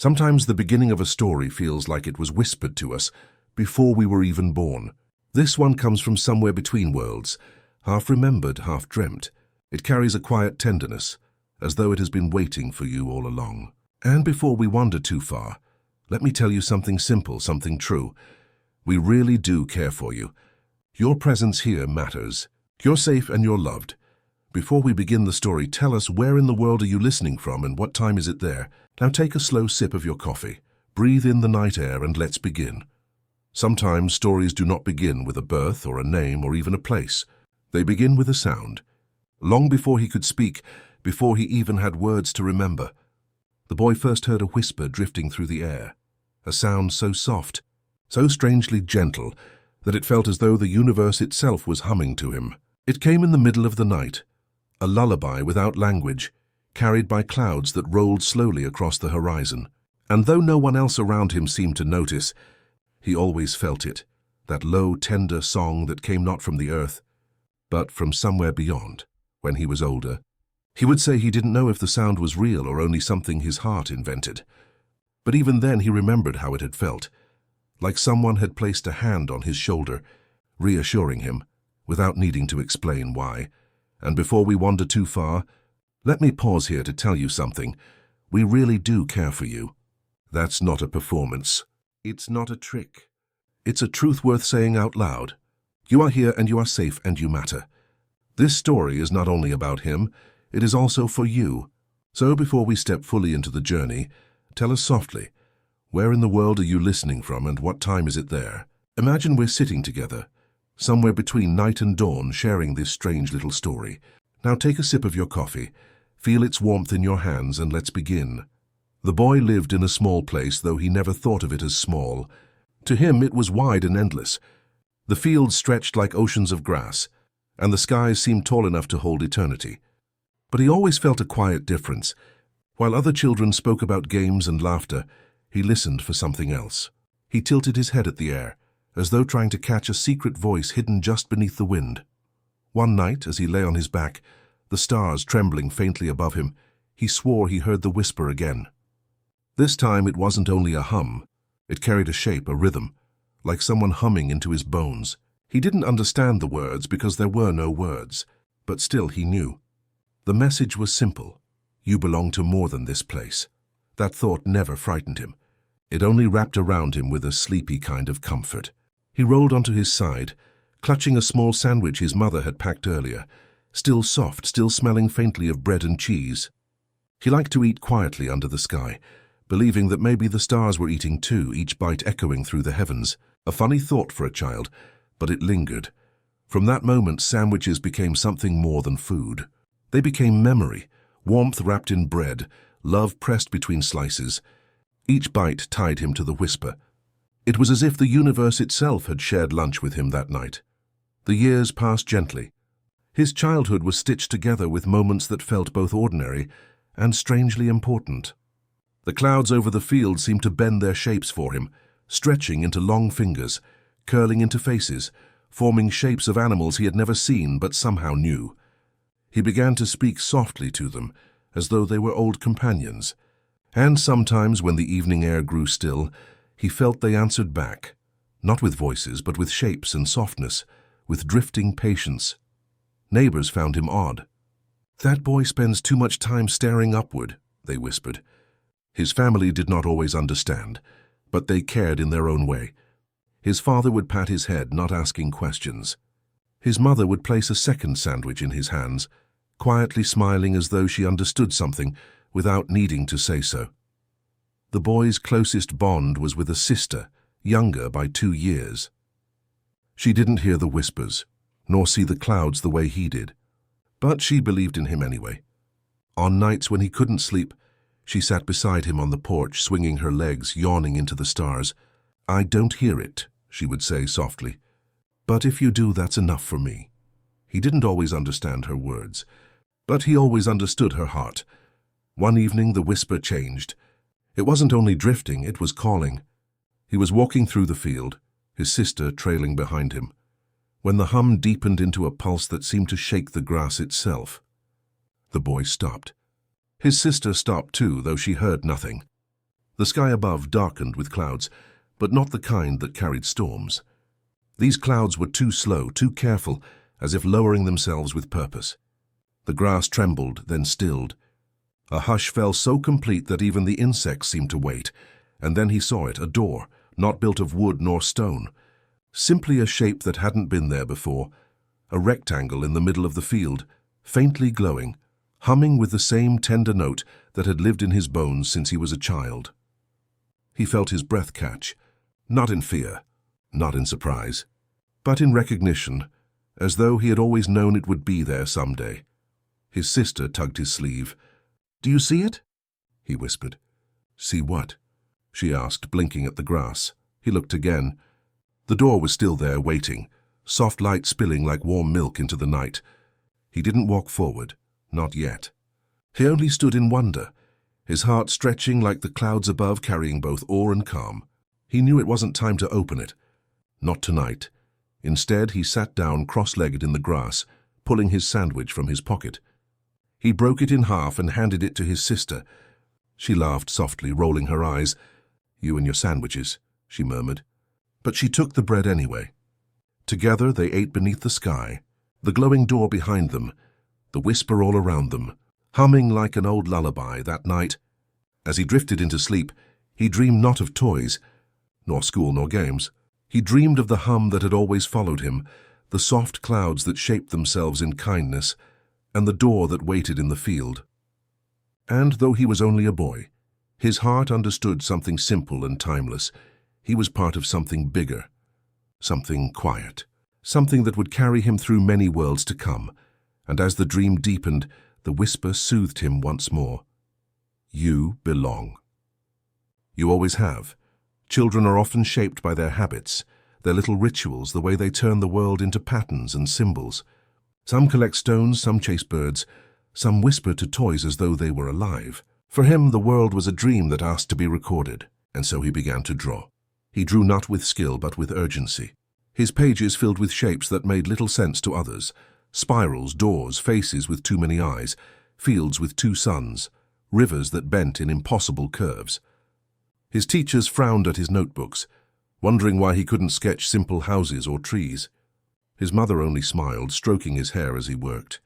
Sometimes the beginning of a story feels like it was whispered to us before we were even born. This one comes from somewhere between worlds, half remembered, half dreamt. It carries a quiet tenderness, as though it has been waiting for you all along. And before we wander too far, let me tell you something simple, something true. We really do care for you. Your presence here matters. You're safe and you're loved. Before we begin the story, tell us, where in the world are you listening from and what time is it there? Now take a slow sip of your coffee, breathe in the night air, and let's begin. Sometimes stories do not begin with a birth or a name or even a place. They begin with a sound. Long before he could speak, before he even had words to remember, the boy first heard a whisper drifting through the air, a sound so soft, so strangely gentle, that it felt as though the universe itself was humming to him. It came in the middle of the night, a lullaby without language, carried by clouds that rolled slowly across the horizon. And though no one else around him seemed to notice, he always felt it, that low, tender song that came not from the earth, but from somewhere beyond. When he was older, he would say he didn't know if the sound was real or only something his heart invented. But even then he remembered how it had felt, like someone had placed a hand on his shoulder, reassuring him, without needing to explain why. And before we wander too far, let me pause here to tell you something. We really do care for you. That's not a performance. It's not a trick. It's a truth worth saying out loud. You are here and you are safe and you matter. This story is not only about him, it is also for you. So before we step fully into the journey, tell us softly, where in the world are you listening from and what time is it there? Imagine we're sitting together, somewhere between night and dawn, sharing this strange little story. Now take a sip of your coffee, feel its warmth in your hands, and let's begin. The boy lived in a small place, though he never thought of it as small. To him it was wide and endless. The fields stretched like oceans of grass, and the skies seemed tall enough to hold eternity. But he always felt a quiet difference. While other children spoke about games and laughter, he listened for something else. He tilted his head at the air, as though trying to catch a secret voice hidden just beneath the wind. One night, as he lay on his back, the stars trembling faintly above him, he swore he heard the whisper again. This time it wasn't only a hum. It carried a shape, a rhythm, like someone humming into his bones. He didn't understand the words because there were no words, but still he knew. The message was simple. You belong to more than this place. That thought never frightened him. It only wrapped around him with a sleepy kind of comfort. He rolled onto his side, clutching a small sandwich his mother had packed earlier, still soft, still smelling faintly of bread and cheese. He liked to eat quietly under the sky, believing that maybe the stars were eating too, each bite echoing through the heavens. A funny thought for a child, but it lingered. From that moment, sandwiches became something more than food. They became memory, warmth wrapped in bread, love pressed between slices. Each bite tied him to the whisper. It was as if the universe itself had shared lunch with him that night. The years passed gently. His childhood was stitched together with moments that felt both ordinary and strangely important. The clouds over the field seemed to bend their shapes for him, stretching into long fingers, curling into faces, forming shapes of animals he had never seen but somehow knew. He began to speak softly to them, as though they were old companions. And sometimes, when the evening air grew still, he felt they answered back, not with voices, but with shapes and softness, with drifting patience. Neighbors found him odd. "That boy spends too much time staring upward," they whispered. His family did not always understand, but they cared in their own way. His father would pat his head, not asking questions. His mother would place a second sandwich in his hands, quietly smiling as though she understood something without needing to say so. The boy's closest bond was with a sister, younger by 2 years. She didn't hear the whispers, nor see the clouds the way he did, but she believed in him anyway. On nights when he couldn't sleep, she sat beside him on the porch, swinging her legs, yawning into the stars. "I don't hear it," she would say softly. "But if you do, that's enough for me." He didn't always understand her words, but he always understood her heart. One evening the whisper changed. It wasn't only drifting, it was calling. He was walking through the field, his sister trailing behind him, when the hum deepened into a pulse that seemed to shake the grass itself. The boy stopped. His sister stopped too, though she heard nothing. The sky above darkened with clouds, but not the kind that carried storms. These clouds were too slow, too careful, as if lowering themselves with purpose. The grass trembled, then stilled. A hush fell so complete that even the insects seemed to wait, and then he saw it, a door, not built of wood nor stone, simply a shape that hadn't been there before, a rectangle in the middle of the field, faintly glowing, humming with the same tender note that had lived in his bones since he was a child. He felt his breath catch, not in fear, not in surprise, but in recognition, as though he had always known it would be there someday. His sister tugged his sleeve. "Do you see it?" he whispered. "See what?" she asked, blinking at the grass. He looked again. The door was still there, waiting, soft light spilling like warm milk into the night. He didn't walk forward, not yet. He only stood in wonder, his heart stretching like the clouds above, carrying both awe and calm. He knew it wasn't time to open it. Not tonight. Instead, he sat down cross-legged in the grass, pulling his sandwich from his pocket. He broke it in half and handed it to his sister. She laughed softly, rolling her eyes. "You and your sandwiches," she murmured. But she took the bread anyway. Together they ate beneath the sky, the glowing door behind them, the whisper all around them, humming like an old lullaby that night. As he drifted into sleep, he dreamed not of toys, nor school nor games. He dreamed of the hum that had always followed him, the soft clouds that shaped themselves in kindness, and the door that waited in the field. And though he was only a boy, his heart understood something simple and timeless. He was part of something bigger, something quiet, something that would carry him through many worlds to come. And as the dream deepened, the whisper soothed him once more. You belong. You always have. Children are often shaped by their habits, their little rituals, the way they turn the world into patterns and symbols. Some collect stones, some chase birds, some whisper to toys as though they were alive. For him, the world was a dream that asked to be recorded, and so he began to draw. He drew not with skill, but with urgency. His pages filled with shapes that made little sense to others. Spirals, doors, faces with too many eyes, fields with two suns, rivers that bent in impossible curves. His teachers frowned at his notebooks, wondering why he couldn't sketch simple houses or trees. His mother only smiled, stroking his hair as he worked.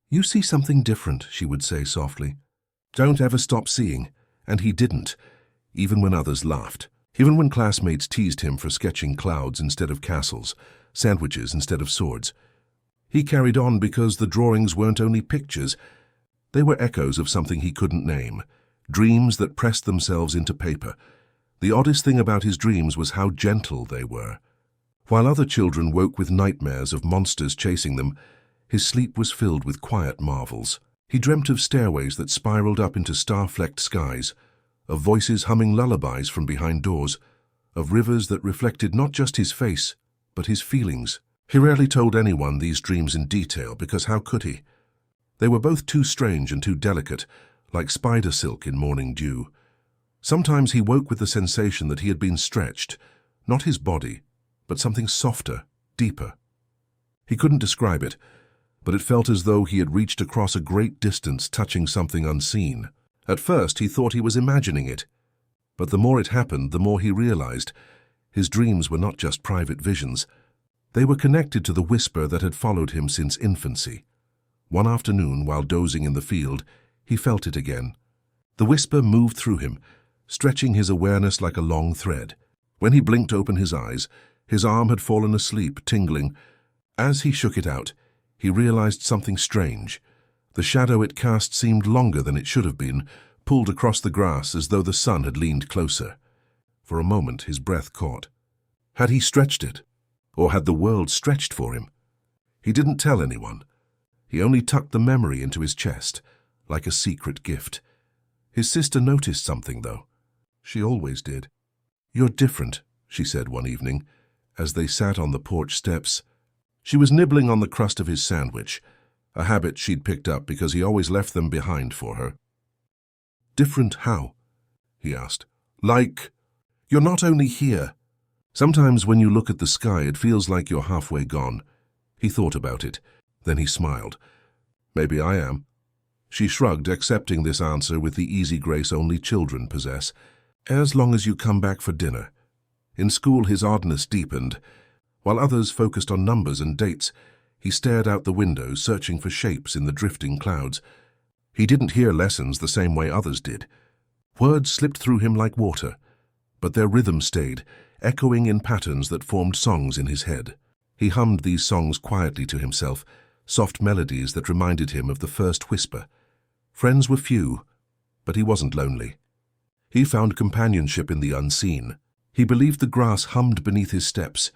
"You see something different," she would say softly. "Don't ever stop seeing." And he didn't, even when others laughed, even when classmates teased him for sketching clouds instead of castles, sandwiches instead of swords. He carried on because the drawings weren't only pictures. They were echoes of something he couldn't name, dreams that pressed themselves into paper. The oddest thing about his dreams was how gentle they were. While other children woke with nightmares of monsters chasing them, his sleep was filled with quiet marvels. He dreamt of stairways that spiraled up into star-flecked skies, of voices humming lullabies from behind doors, of rivers that reflected not just his face, but his feelings. He rarely told anyone these dreams in detail, because how could he? They were both too strange and too delicate, like spider silk in morning dew. Sometimes he woke with the sensation that he had been stretched, not his body, but something softer, deeper. He couldn't describe it, but it felt as though he had reached across a great distance, touching something unseen. At first he thought he was imagining it, but the more it happened, the more he realized his dreams were not just private visions. They were connected to the whisper that had followed him since infancy. One afternoon, while dozing in the field, he felt it again. The whisper moved through him, stretching his awareness like a long thread. When he blinked open his eyes, his arm had fallen asleep, tingling. As he shook it out, he realized something strange. The shadow it cast seemed longer than it should have been, pulled across the grass as though the sun had leaned closer. For a moment his breath caught. Had he stretched it? Or had the world stretched for him? He didn't tell anyone. He only tucked the memory into his chest, like a secret gift. His sister noticed something, though. She always did. "You're different," she said one evening, as they sat on the porch steps. She was nibbling on the crust of his sandwich, a habit she'd picked up because he always left them behind for her. "Different how?" he asked. "Like, you're not only here. Sometimes when you look at the sky, it feels like you're halfway gone." He thought about it. Then he smiled. "Maybe I am." She shrugged, accepting this answer with the easy grace only children possess. As long as you come back for dinner. In school his oddness deepened. While others focused on numbers and dates, he stared out the window, searching for shapes in the drifting clouds. He didn't hear lessons the same way others did. Words slipped through him like water, but their rhythm stayed, echoing in patterns that formed songs in his head. He hummed these songs quietly to himself, soft melodies that reminded him of the first whisper. Friends were few, but he wasn't lonely. He found companionship in the unseen. He believed the grass hummed beneath his steps.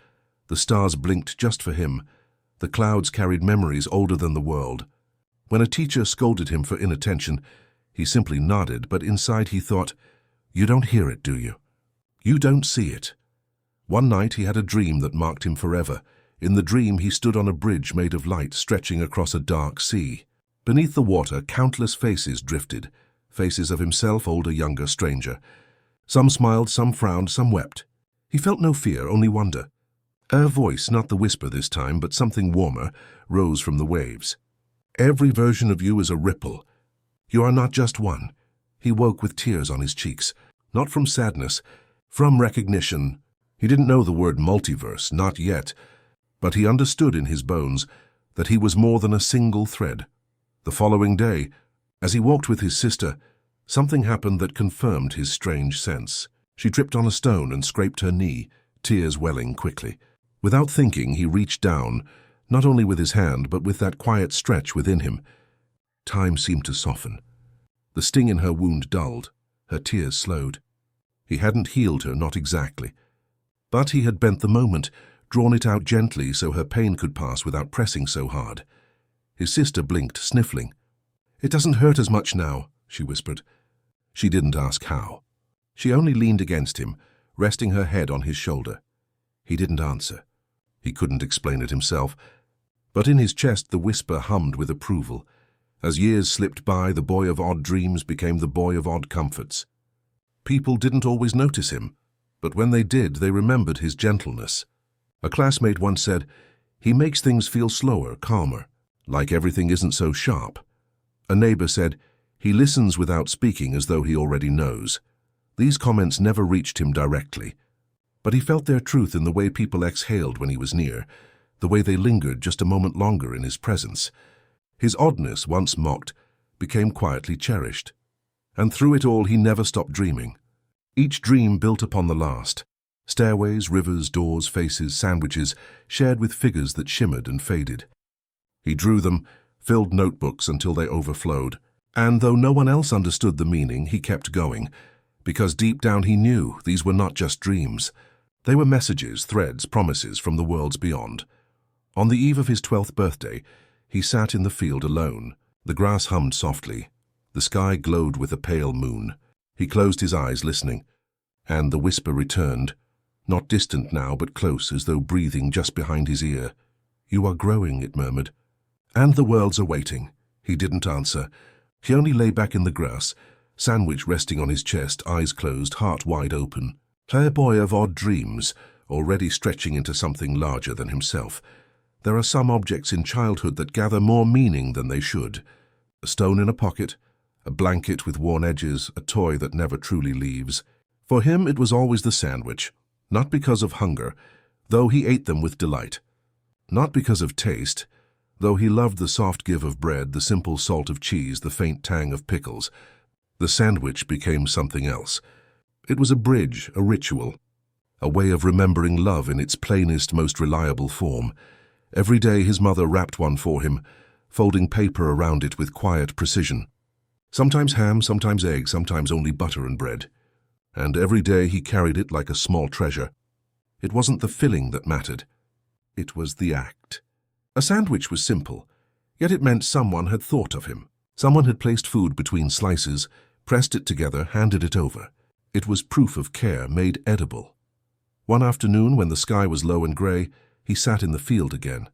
The stars blinked just for him. The clouds carried memories older than the world. When a teacher scolded him for inattention, he simply nodded, but inside he thought, "You don't hear it, do you? You don't see it." One night he had a dream that marked him forever. In the dream he stood on a bridge made of light stretching across a dark sea. Beneath the water, countless faces drifted, faces of himself, older, younger, stranger. Some smiled, some frowned, some wept. He felt no fear, only wonder. A voice, not the whisper this time, but something warmer, rose from the waves. "Every version of you is a ripple. You are not just one." He woke with tears on his cheeks, not from sadness, from recognition. He didn't know the word multiverse, not yet, but he understood in his bones that he was more than a single thread. The following day, as he walked with his sister, something happened that confirmed his strange sense. She tripped on a stone and scraped her knee, tears welling quickly. Without thinking, he reached down, not only with his hand, but with that quiet stretch within him. Time seemed to soften. The sting in her wound dulled, her tears slowed. He hadn't healed her, not exactly. But he had bent the moment, drawn it out gently so her pain could pass without pressing so hard. His sister blinked, sniffling. "It doesn't hurt as much now," she whispered. She didn't ask how. She only leaned against him, resting her head on his shoulder. He didn't answer. He couldn't explain it himself. But in his chest the whisper hummed with approval. As years slipped by, the boy of odd dreams became the boy of odd comforts. People didn't always notice him, but when they did, they remembered his gentleness. A classmate once said, "He makes things feel slower, calmer, like everything isn't so sharp." A neighbor said, "He listens without speaking as though he already knows." These comments never reached him directly, but he felt their truth in the way people exhaled when he was near, the way they lingered just a moment longer in his presence. His oddness, once mocked, became quietly cherished. And through it all he never stopped dreaming. Each dream built upon the last. Stairways, rivers, doors, faces, sandwiches, shared with figures that shimmered and faded. He drew them, filled notebooks until they overflowed. And though no one else understood the meaning, he kept going, because deep down he knew these were not just dreams. They were messages, threads, promises from the worlds beyond. On the eve of his 12th birthday, he sat in the field alone. The grass hummed softly. The sky glowed with a pale moon. He closed his eyes, listening, and the whisper returned, not distant now, but close, as though breathing just behind his ear. "You are growing," it murmured. "And the worlds are waiting." He didn't answer. He only lay back in the grass, sandwich resting on his chest, eyes closed, heart wide open. A boy of odd dreams, already stretching into something larger than himself. There are some objects in childhood that gather more meaning than they should. A stone in a pocket, a blanket with worn edges, a toy that never truly leaves. For him it was always the sandwich, not because of hunger, though he ate them with delight. Not because of taste, though he loved the soft give of bread, the simple salt of cheese, the faint tang of pickles. The sandwich became something else. It was a bridge, a ritual, a way of remembering love in its plainest, most reliable form. Every day his mother wrapped one for him, folding paper around it with quiet precision. Sometimes ham, sometimes egg, sometimes only butter and bread. And every day he carried it like a small treasure. It wasn't the filling that mattered. It was the act. A sandwich was simple, yet it meant someone had thought of him. Someone had placed food between slices, pressed it together, handed it over. It was proof of care, made edible. One afternoon, when the sky was low and grey, he sat in the field again.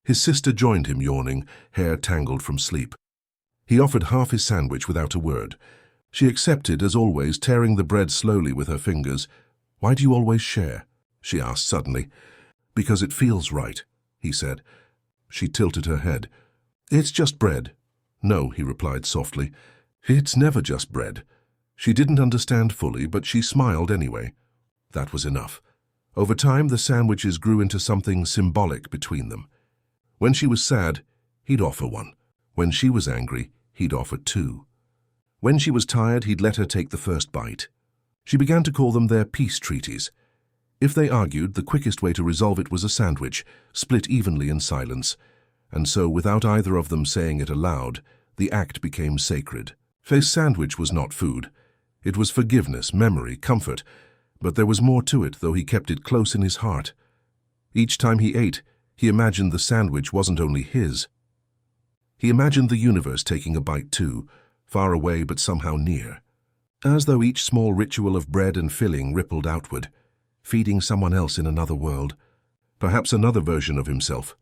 His sister joined him, yawning, hair tangled from sleep. He offered half his sandwich without a word. She accepted, as always, tearing the bread slowly with her fingers. "Why do you always share?" she asked suddenly. "Because it feels right," he said. She tilted her head. "It's just bread." "No," he replied softly. "It's never just bread. She didn't understand fully, but she smiled anyway. That was enough. Over time, the sandwiches grew into something symbolic between them. When she was sad, he'd offer one. When she was angry, he'd offer two. When she was tired, he'd let her take the first bite. She began to call them their peace treaties. If they argued, the quickest way to resolve it was a sandwich, split evenly in silence. And so, without either of them saying it aloud, the act became sacred. Faye's sandwich was not food. It was forgiveness, memory, comfort. But there was more to it, though he kept it close in his heart. Each time he ate, he imagined the sandwich wasn't only his. He imagined the universe taking a bite too, far away but somehow near. As though each small ritual of bread and filling rippled outward, feeding someone else in another world. Perhaps another version of himself.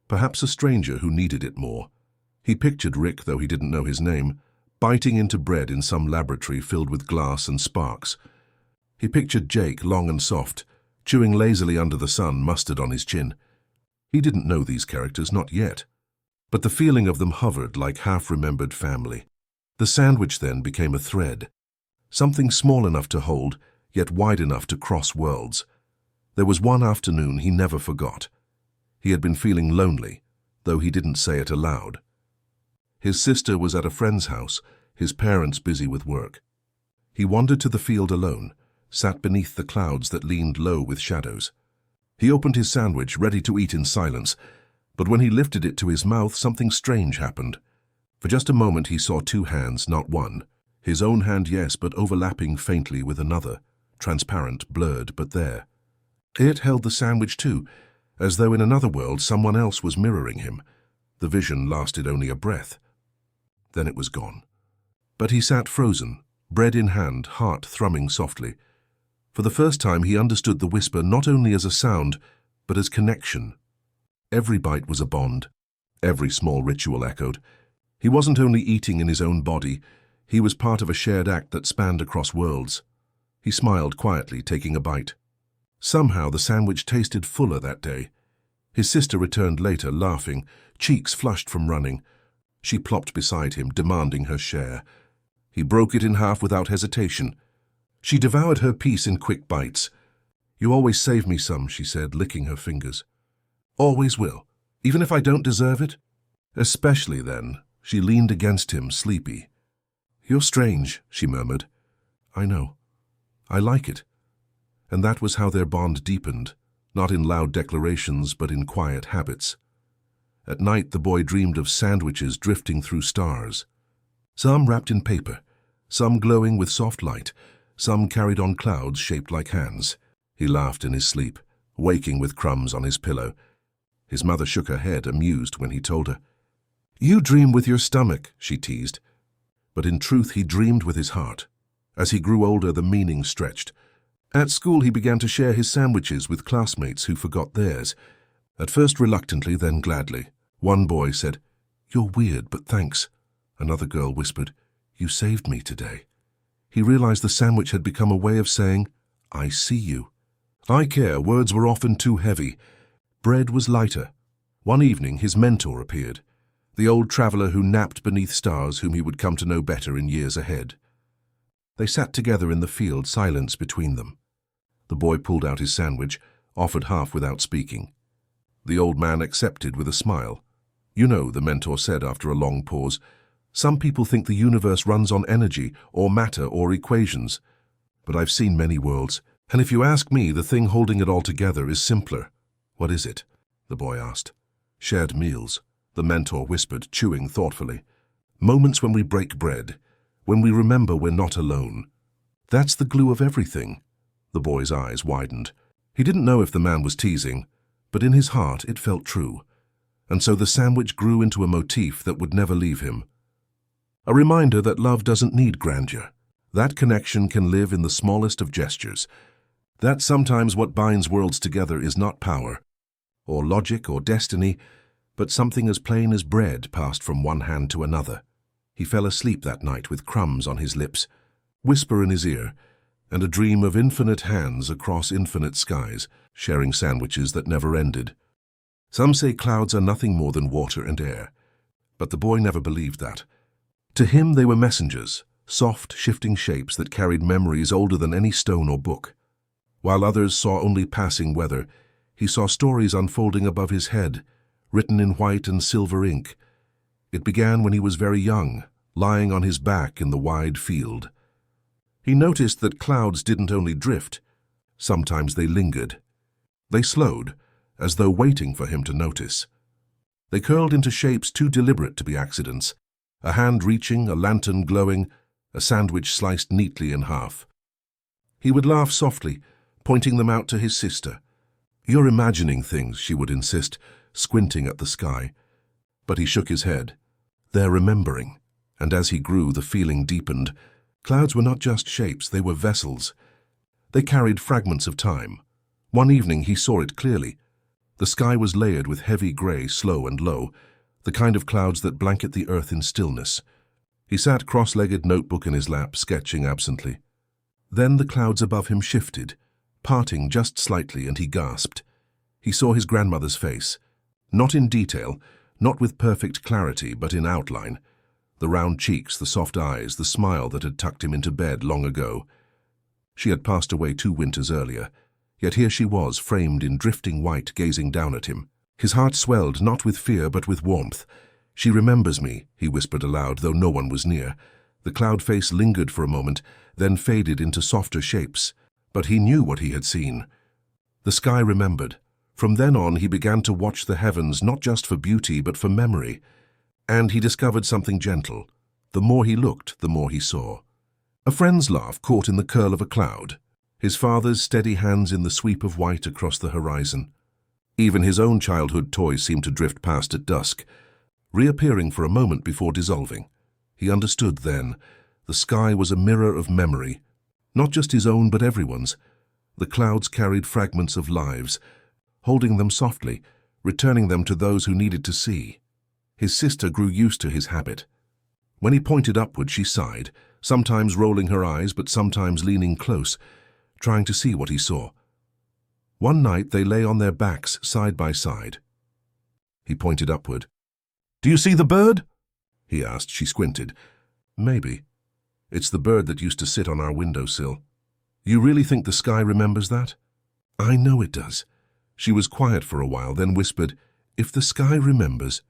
Perhaps a stranger who needed it more. He pictured Rick, though he didn't know his name, biting into bread in some laboratory filled with glass and sparks. He pictured Jake, long and soft, chewing lazily under the sun, mustard on his chin. He didn't know these characters, not yet. But the feeling of them hovered like half-remembered family. The sandwich then became a thread. Something small enough to hold, yet wide enough to cross worlds. There was one afternoon he never forgot. He had been feeling lonely, though he didn't say it aloud. His sister was at a friend's house, his parents busy with work. He wandered to the field alone, sat beneath the clouds that leaned low with shadows. He opened his sandwich, ready to eat in silence, but when he lifted it to his mouth, something strange happened. For just a moment he saw two hands, not one. His own hand, yes, but overlapping faintly with another, transparent, blurred, but there. It held the sandwich too, as though in another world someone else was mirroring him. The vision lasted only a breath. Then it was gone. But he sat frozen, bread in hand, heart thrumming softly. For the first time he understood the whisper not only as a sound, but as connection. Every bite was a bond. Every small ritual echoed. He wasn't only eating in his own body, he was part of a shared act that spanned across worlds. He smiled quietly, taking a bite. Somehow the sandwich tasted fuller that day. His sister returned later, laughing, cheeks flushed from running. She plopped beside him, demanding her share. He broke it in half without hesitation. She devoured her piece in quick bites. "You always save me some," she said, licking her fingers. "Always will, even if I don't deserve it?" "Especially then." She leaned against him, sleepy. "You're strange," she murmured. "I know. I like it." And that was how their bond deepened, not in loud declarations, but in quiet habits. At night the boy dreamed of sandwiches drifting through stars. Some wrapped in paper, some glowing with soft light, some carried on clouds shaped like hands. He laughed in his sleep, waking with crumbs on his pillow. His mother shook her head, amused, when he told her. "You dream with your stomach," she teased. But in truth he dreamed with his heart. As he grew older, the meaning stretched. At school he began to share his sandwiches with classmates who forgot theirs. At first reluctantly, then gladly. One boy said, "You're weird, but thanks." Another girl whispered, "You saved me today." He realized the sandwich had become a way of saying, "I see you." "I care." Words were often too heavy. Bread was lighter. One evening his mentor appeared, the old traveler who napped beneath stars, whom he would come to know better in years ahead. They sat together in the field, silence between them. The boy pulled out his sandwich, offered half without speaking. The old man accepted with a smile. "You know," the mentor said after a long pause, "some people think the universe runs on energy or matter or equations. But I've seen many worlds, and if you ask me, the thing holding it all together is simpler." "What is it?" the boy asked. "Shared meals," the mentor whispered, chewing thoughtfully. "Moments when we break bread, when we remember we're not alone. That's the glue of everything." The boy's eyes widened. He didn't know if the man was teasing, but in his heart it felt true. And so the sandwich grew into a motif that would never leave him. A reminder that love doesn't need grandeur. That connection can live in the smallest of gestures. That sometimes what binds worlds together is not power, or logic, or destiny, but something as plain as bread passed from one hand to another. He fell asleep that night with crumbs on his lips, whisper in his ear, and a dream of infinite hands across infinite skies, sharing sandwiches that never ended. Some say clouds are nothing more than water and air, but the boy never believed that. To him they were messengers, soft, shifting shapes that carried memories older than any stone or book. While others saw only passing weather, he saw stories unfolding above his head, written in white and silver ink. It began when he was very young, lying on his back in the wide field. He noticed that clouds didn't only drift, sometimes they lingered. They slowed, as though waiting for him to notice. They curled into shapes too deliberate to be accidents, a hand reaching, a lantern glowing, a sandwich sliced neatly in half. He would laugh softly, pointing them out to his sister. "You're imagining things," she would insist, squinting at the sky. But he shook his head. "They're remembering." And as he grew, the feeling deepened. Clouds were not just shapes, they were vessels. They carried fragments of time. One evening he saw it clearly. The sky was layered with heavy grey, slow and low, the kind of clouds that blanket the earth in stillness. He sat cross-legged, notebook in his lap, sketching absently. Then the clouds above him shifted, parting just slightly, and he gasped. He saw his grandmother's face, not in detail, not with perfect clarity, but in outline. The round cheeks, the soft eyes, the smile that had tucked him into bed long ago. She had passed away 2 winters earlier, yet here she was, framed in drifting white, gazing down at him. His heart swelled, not with fear, but with warmth. "She remembers me," he whispered aloud, though no one was near. The cloud face lingered for a moment, then faded into softer shapes. But he knew what he had seen. The sky remembered. From then on, he began to watch the heavens, not just for beauty, but for memory. And he discovered something gentle. The more he looked, the more he saw. A friend's laugh caught in the curl of a cloud. His father's steady hands in the sweep of white across the horizon. Even his own childhood toys seemed to drift past at dusk, reappearing for a moment before dissolving. He understood then. The sky was a mirror of memory, not just his own but everyone's. The clouds carried fragments of lives, holding them softly, returning them to those who needed to see. His sister grew used to his habit. When he pointed upward, she sighed, sometimes rolling her eyes but sometimes leaning close, trying to see what he saw. One night they lay on their backs side by side. He pointed upward. "Do you see the bird?" he asked. She squinted. "Maybe. It's the bird that used to sit on our windowsill." "You really think the sky remembers that?" "I know it does." She was quiet for a while, then whispered, "If the sky remembers,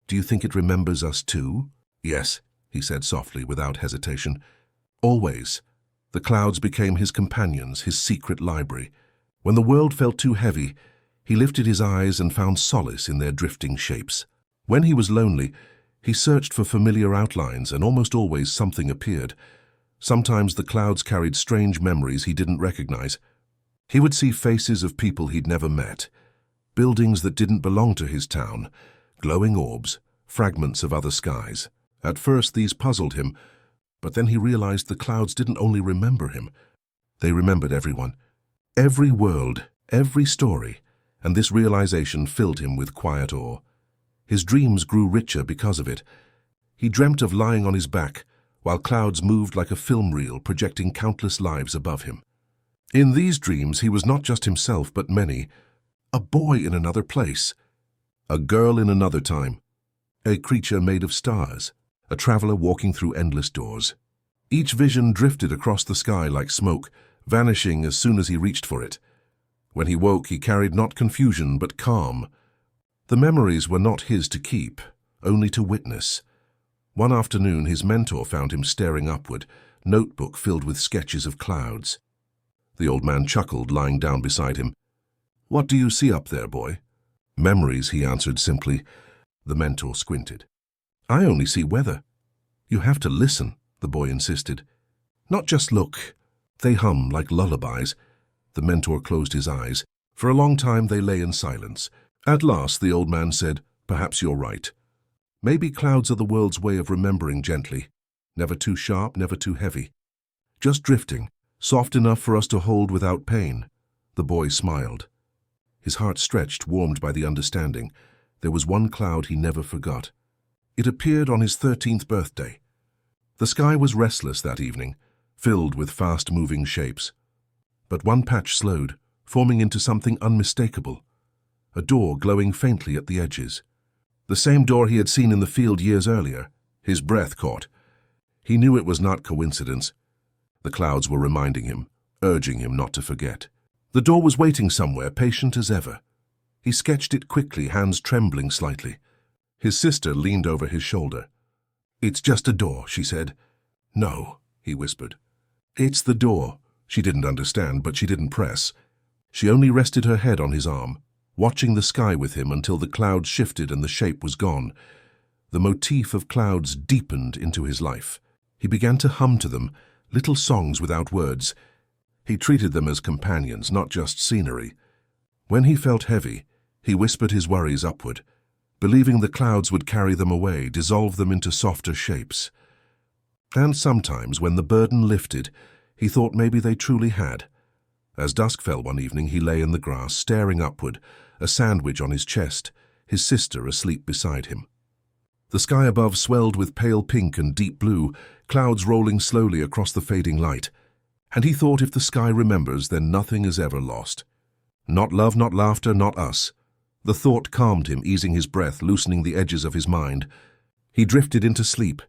do you think it remembers us too?" "Yes," he said softly, without hesitation. "Always." The clouds became his companions, his secret library. When the world felt too heavy, he lifted his eyes and found solace in their drifting shapes. When he was lonely, he searched for familiar outlines, and almost always something appeared. Sometimes the clouds carried strange memories he didn't recognize. He would see faces of people he'd never met, buildings that didn't belong to his town, glowing orbs, fragments of other skies. At first these puzzled him, but then he realized the clouds didn't only remember him. They remembered everyone. Every world, every story, and this realization filled him with quiet awe. His dreams grew richer because of it. He dreamt of lying on his back, while clouds moved like a film reel, projecting countless lives above him. In these dreams he was not just himself, but many. A boy in another place, a girl in another time, a creature made of stars, a traveler walking through endless doors. Each vision drifted across the sky like smoke, vanishing as soon as he reached for it. When he woke, he carried not confusion, but calm. The memories were not his to keep, only to witness. One afternoon, his mentor found him staring upward, notebook filled with sketches of clouds. The old man chuckled, lying down beside him. "What do you see up there, boy?" "Memories," he answered simply. The mentor squinted. "I only see weather." "You have to listen," the boy insisted. "Not just look." They hum like lullabies. The mentor closed his eyes. For a long time they lay in silence. At last the old man said, "Perhaps you're right. Maybe clouds are the world's way of remembering gently. Never too sharp, never too heavy. Just drifting, soft enough for us to hold without pain." The boy smiled. His heart stretched, warmed by the understanding. There was one cloud he never forgot. It appeared on his 13th birthday. The sky was restless that evening, filled with fast-moving shapes. But one patch slowed, forming into something unmistakable. A door glowing faintly at the edges. The same door he had seen in the field years earlier. His breath caught. He knew it was not coincidence. The clouds were reminding him, urging him not to forget. The door was waiting somewhere, patient as ever. He sketched it quickly, hands trembling slightly. His sister leaned over his shoulder. "It's just a door," she said. "No," he whispered. "It's the door." She didn't understand, but she didn't press. She only rested her head on his arm, watching the sky with him until the clouds shifted and the shape was gone. The motif of clouds deepened into his life. He began to hum to them, little songs without words. He treated them as companions, not just scenery. When he felt heavy, he whispered his worries upward, believing the clouds would carry them away, dissolve them into softer shapes. And sometimes, when the burden lifted, he thought maybe they truly had. As dusk fell one evening, he lay in the grass, staring upward, a sandwich on his chest, his sister asleep beside him. The sky above swelled with pale pink and deep blue, clouds rolling slowly across the fading light. And he thought, if the sky remembers, then nothing is ever lost. Not love, not laughter, not us. The thought calmed him, easing his breath, loosening the edges of his mind. He drifted into sleep,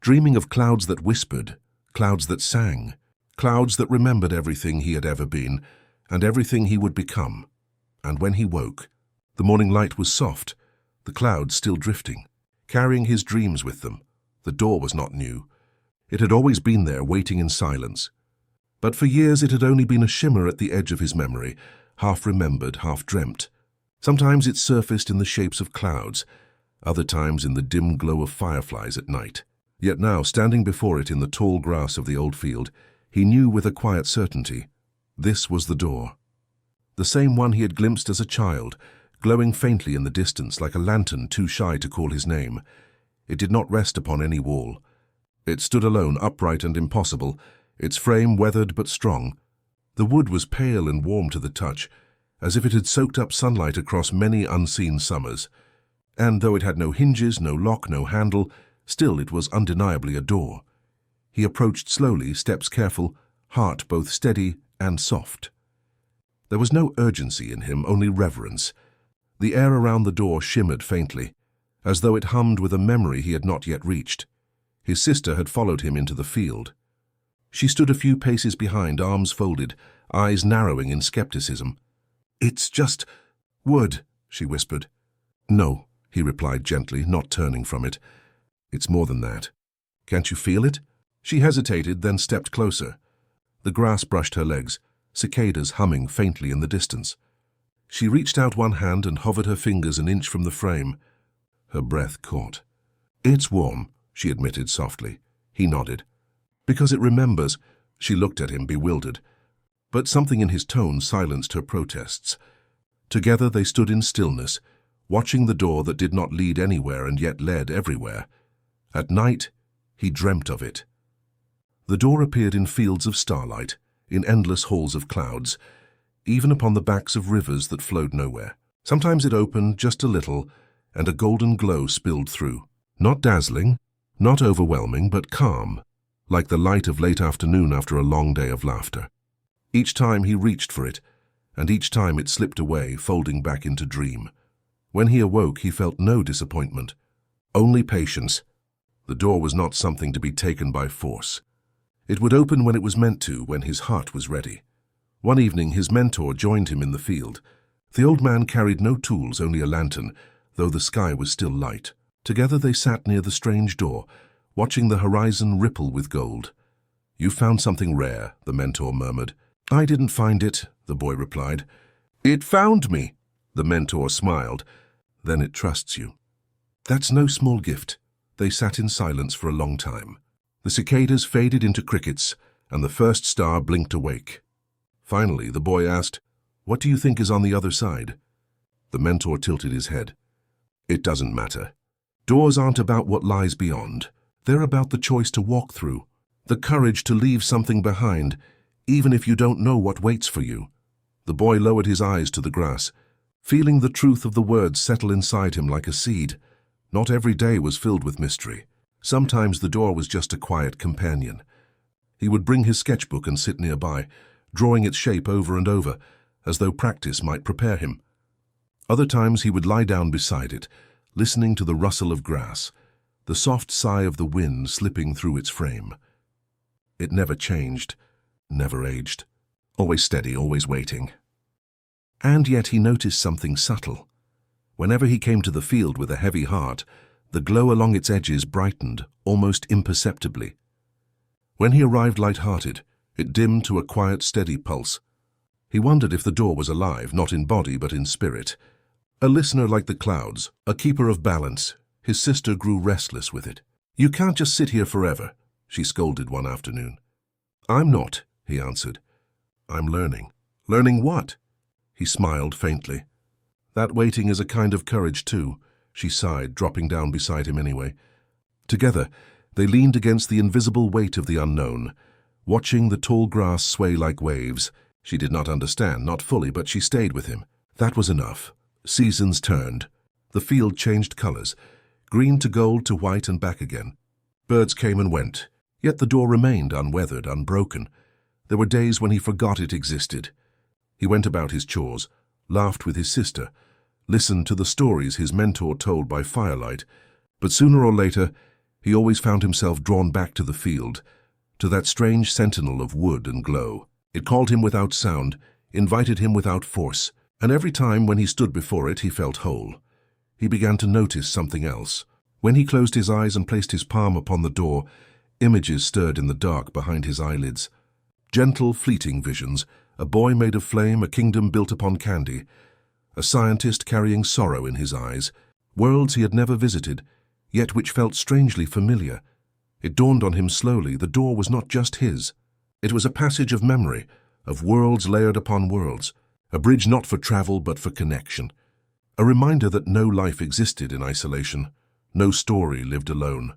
dreaming of clouds that whispered, clouds that sang, clouds that remembered everything he had ever been, and everything he would become. And when he woke, the morning light was soft, the clouds still drifting, carrying his dreams with them. The door was not new. It had always been there, waiting in silence. But for years it had only been a shimmer at the edge of his memory, half remembered, half dreamt. Sometimes it surfaced in the shapes of clouds, other times in the dim glow of fireflies at night. Yet now, standing before it in the tall grass of the old field, he knew with a quiet certainty, this was the door. The same one he had glimpsed as a child, glowing faintly in the distance like a lantern too shy to call his name. It did not rest upon any wall. It stood alone, upright and impossible, its frame weathered but strong. The wood was pale and warm to the touch, as if it had soaked up sunlight across many unseen summers. And though it had no hinges, no lock, no handle, still it was undeniably a door. He approached slowly, steps careful, heart both steady and soft. There was no urgency in him, only reverence. The air around the door shimmered faintly, as though it hummed with a memory he had not yet reached. His sister had followed him into the field. She stood a few paces behind, arms folded, eyes narrowing in skepticism. "It's just wood," she whispered. "No," he replied gently, not turning from it. "It's more than that. Can't you feel it?" She hesitated, then stepped closer. The grass brushed her legs, cicadas humming faintly in the distance. She reached out one hand and hovered her fingers an inch from the frame. Her breath caught. "It's warm," she admitted softly. He nodded. "Because it remembers." She looked at him, bewildered. But something in his tone silenced her protests. Together they stood in stillness, watching the door that did not lead anywhere and yet led everywhere. At night, he dreamt of it. The door appeared in fields of starlight, in endless halls of clouds, even upon the backs of rivers that flowed nowhere. Sometimes it opened just a little, and a golden glow spilled through. Not dazzling, not overwhelming, but calm, like the light of late afternoon after a long day of laughter. Each time he reached for it, and each time it slipped away, folding back into dream. When he awoke, he felt no disappointment, only patience. The door was not something to be taken by force. It would open when it was meant to, when his heart was ready. One evening, his mentor joined him in the field. The old man carried no tools, only a lantern, though the sky was still light. Together they sat near the strange door, watching the horizon ripple with gold. "You found something rare," the mentor murmured. "I didn't find it," the boy replied. "It found me," the mentor smiled. "Then it trusts you." "That's no small gift." They sat in silence for a long time. The cicadas faded into crickets, and the first star blinked awake. Finally, the boy asked, "What do you think is on the other side?" The mentor tilted his head. "It doesn't matter. Doors aren't about what lies beyond. They're about the choice to walk through, the courage to leave something behind, even if you don't know what waits for you." The boy lowered his eyes to the grass, feeling the truth of the words settle inside him like a seed. Not every day was filled with mystery. Sometimes the door was just a quiet companion. He would bring his sketchbook and sit nearby, drawing its shape over and over, as though practice might prepare him. Other times he would lie down beside it, listening to the rustle of grass, the soft sigh of the wind slipping through its frame. It never changed, never aged, always steady, always waiting. And yet he noticed something subtle. Whenever he came to the field with a heavy heart, the glow along its edges brightened, almost imperceptibly. When he arrived light-hearted, it dimmed to a quiet, steady pulse. He wondered if the door was alive, not in body but in spirit. A listener like the clouds, a keeper of balance, his sister grew restless with it. "You can't just sit here forever," she scolded one afternoon. "I'm not," he answered. "I'm learning." "Learning what?" He smiled faintly. "That waiting is a kind of courage too," she sighed, dropping down beside him anyway. Together, they leaned against the invisible weight of the unknown, watching the tall grass sway like waves. She did not understand, not fully, but she stayed with him. That was enough. Seasons turned. The field changed colors, green to gold to white and back again. Birds came and went, yet the door remained unweathered, unbroken. There were days when he forgot it existed. He went about his chores, laughed with his sister, listened to the stories his mentor told by firelight, but sooner or later he always found himself drawn back to the field, to that strange sentinel of wood and glow. It called him without sound, invited him without force, and every time when he stood before it he felt whole. He began to notice something else. When he closed his eyes and placed his palm upon the door, images stirred in the dark behind his eyelids. Gentle, fleeting visions, a boy made of flame, a kingdom built upon candy, a scientist carrying sorrow in his eyes, worlds he had never visited, yet which felt strangely familiar. It dawned on him slowly, the door was not just his. It was a passage of memory, of worlds layered upon worlds, a bridge not for travel but for connection, a reminder that no life existed in isolation, no story lived alone.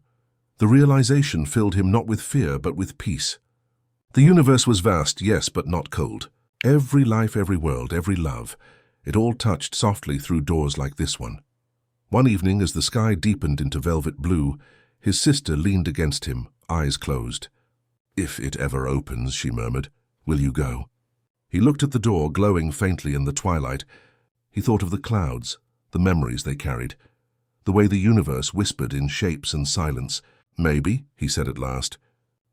The realization filled him not with fear but with peace. The universe was vast, yes, but not cold. Every life, every world, every love, it all touched softly through doors like this one. One evening, as the sky deepened into velvet blue, his sister leaned against him, eyes closed. "If it ever opens," she murmured, "will you go?" He looked at the door, glowing faintly in the twilight. He thought of the clouds, the memories they carried, the way the universe whispered in shapes and silence. "Maybe," he said at last,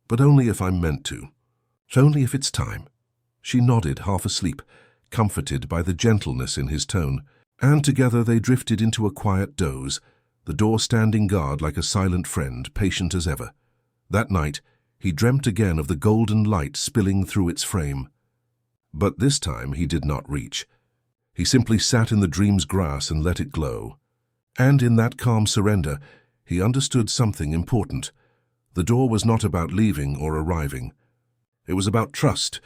"but only if I'm meant to. Only if it's time." She nodded, half asleep, comforted by the gentleness in his tone, and together they drifted into a quiet doze, the door standing guard like a silent friend, patient as ever. That night, he dreamt again of the golden light spilling through its frame. But this time he did not reach. He simply sat in the dream's grass and let it glow. And in that calm surrender, he understood something important. The door was not about leaving or arriving. It was about trust,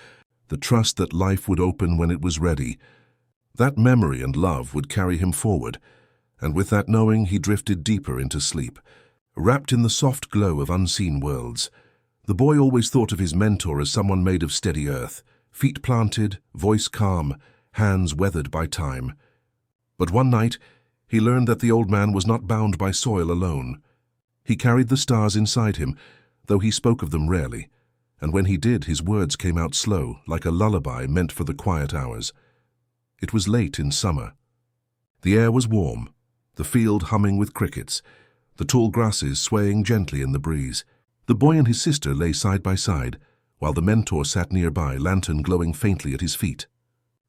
the trust that life would open when it was ready. That memory and love would carry him forward, and with that knowing he drifted deeper into sleep, wrapped in the soft glow of unseen worlds. The boy always thought of his mentor as someone made of steady earth, feet planted, voice calm, hands weathered by time. But one night, he learned that the old man was not bound by soil alone. He carried the stars inside him, though he spoke of them rarely, and when he did, his words came out slow, like a lullaby meant for the quiet hours. It was late in summer. The air was warm, the field humming with crickets, the tall grasses swaying gently in the breeze. The boy and his sister lay side by side, while the mentor sat nearby, lantern glowing faintly at his feet.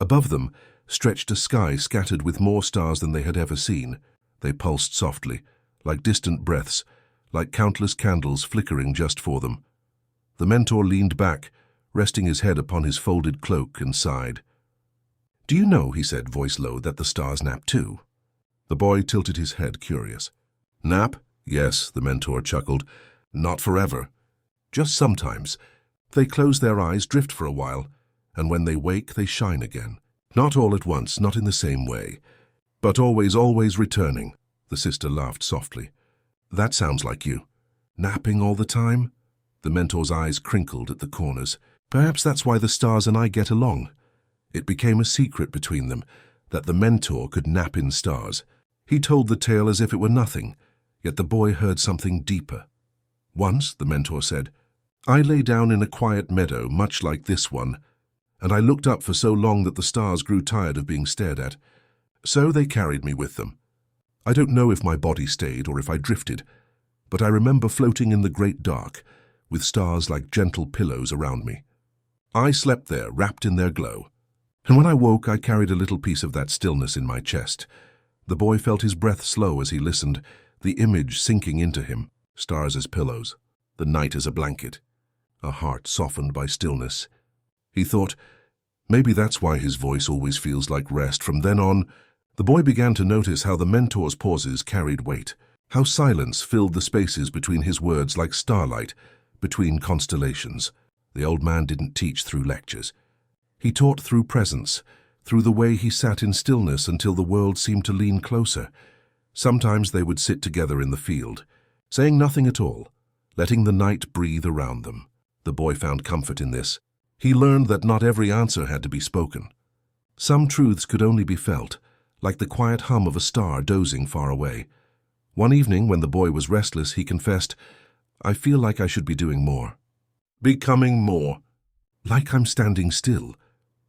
Above them stretched a sky scattered with more stars than they had ever seen. They pulsed softly, like distant breaths, like countless candles flickering just for them. The mentor leaned back, resting his head upon his folded cloak, and sighed. "Do you know," he said, voice low, "that the stars nap too?" The boy tilted his head, curious. "Nap? Yes," the mentor chuckled. "Not forever. Just sometimes. They close their eyes, drift for a while, and when they wake, they shine again. Not all at once, not in the same way, but always, always returning." The sister laughed softly. "That sounds like you. Napping all the time?" The mentor's eyes crinkled at the corners. "Perhaps that's why the stars and I get along." It became a secret between them, that the mentor could nap in stars. He told the tale as if it were nothing, yet the boy heard something deeper. "Once," the mentor said, "I lay down in a quiet meadow, much like this one, and I looked up for so long that the stars grew tired of being stared at. So they carried me with them. I don't know if my body stayed or if I drifted, but I remember floating in the great dark, with stars like gentle pillows around me. I slept there, wrapped in their glow. And when I woke, I carried a little piece of that stillness in my chest. The boy felt his breath slow as he listened, the image sinking into him, stars as pillows, the night as a blanket, a heart softened by stillness. He thought, maybe that's why his voice always feels like rest. From then on, the boy began to notice how the mentor's pauses carried weight, how silence filled the spaces between his words like starlight between constellations. The old man didn't teach through lectures. He taught through presence, through the way he sat in stillness until the world seemed to lean closer. Sometimes they would sit together in the field, saying nothing at all, letting the night breathe around them. The boy found comfort in this. He learned that not every answer had to be spoken. Some truths could only be felt, like the quiet hum of a star dozing far away. One evening, when the boy was restless, he confessed, "I feel like I should be doing more. Becoming more. Like I'm standing still."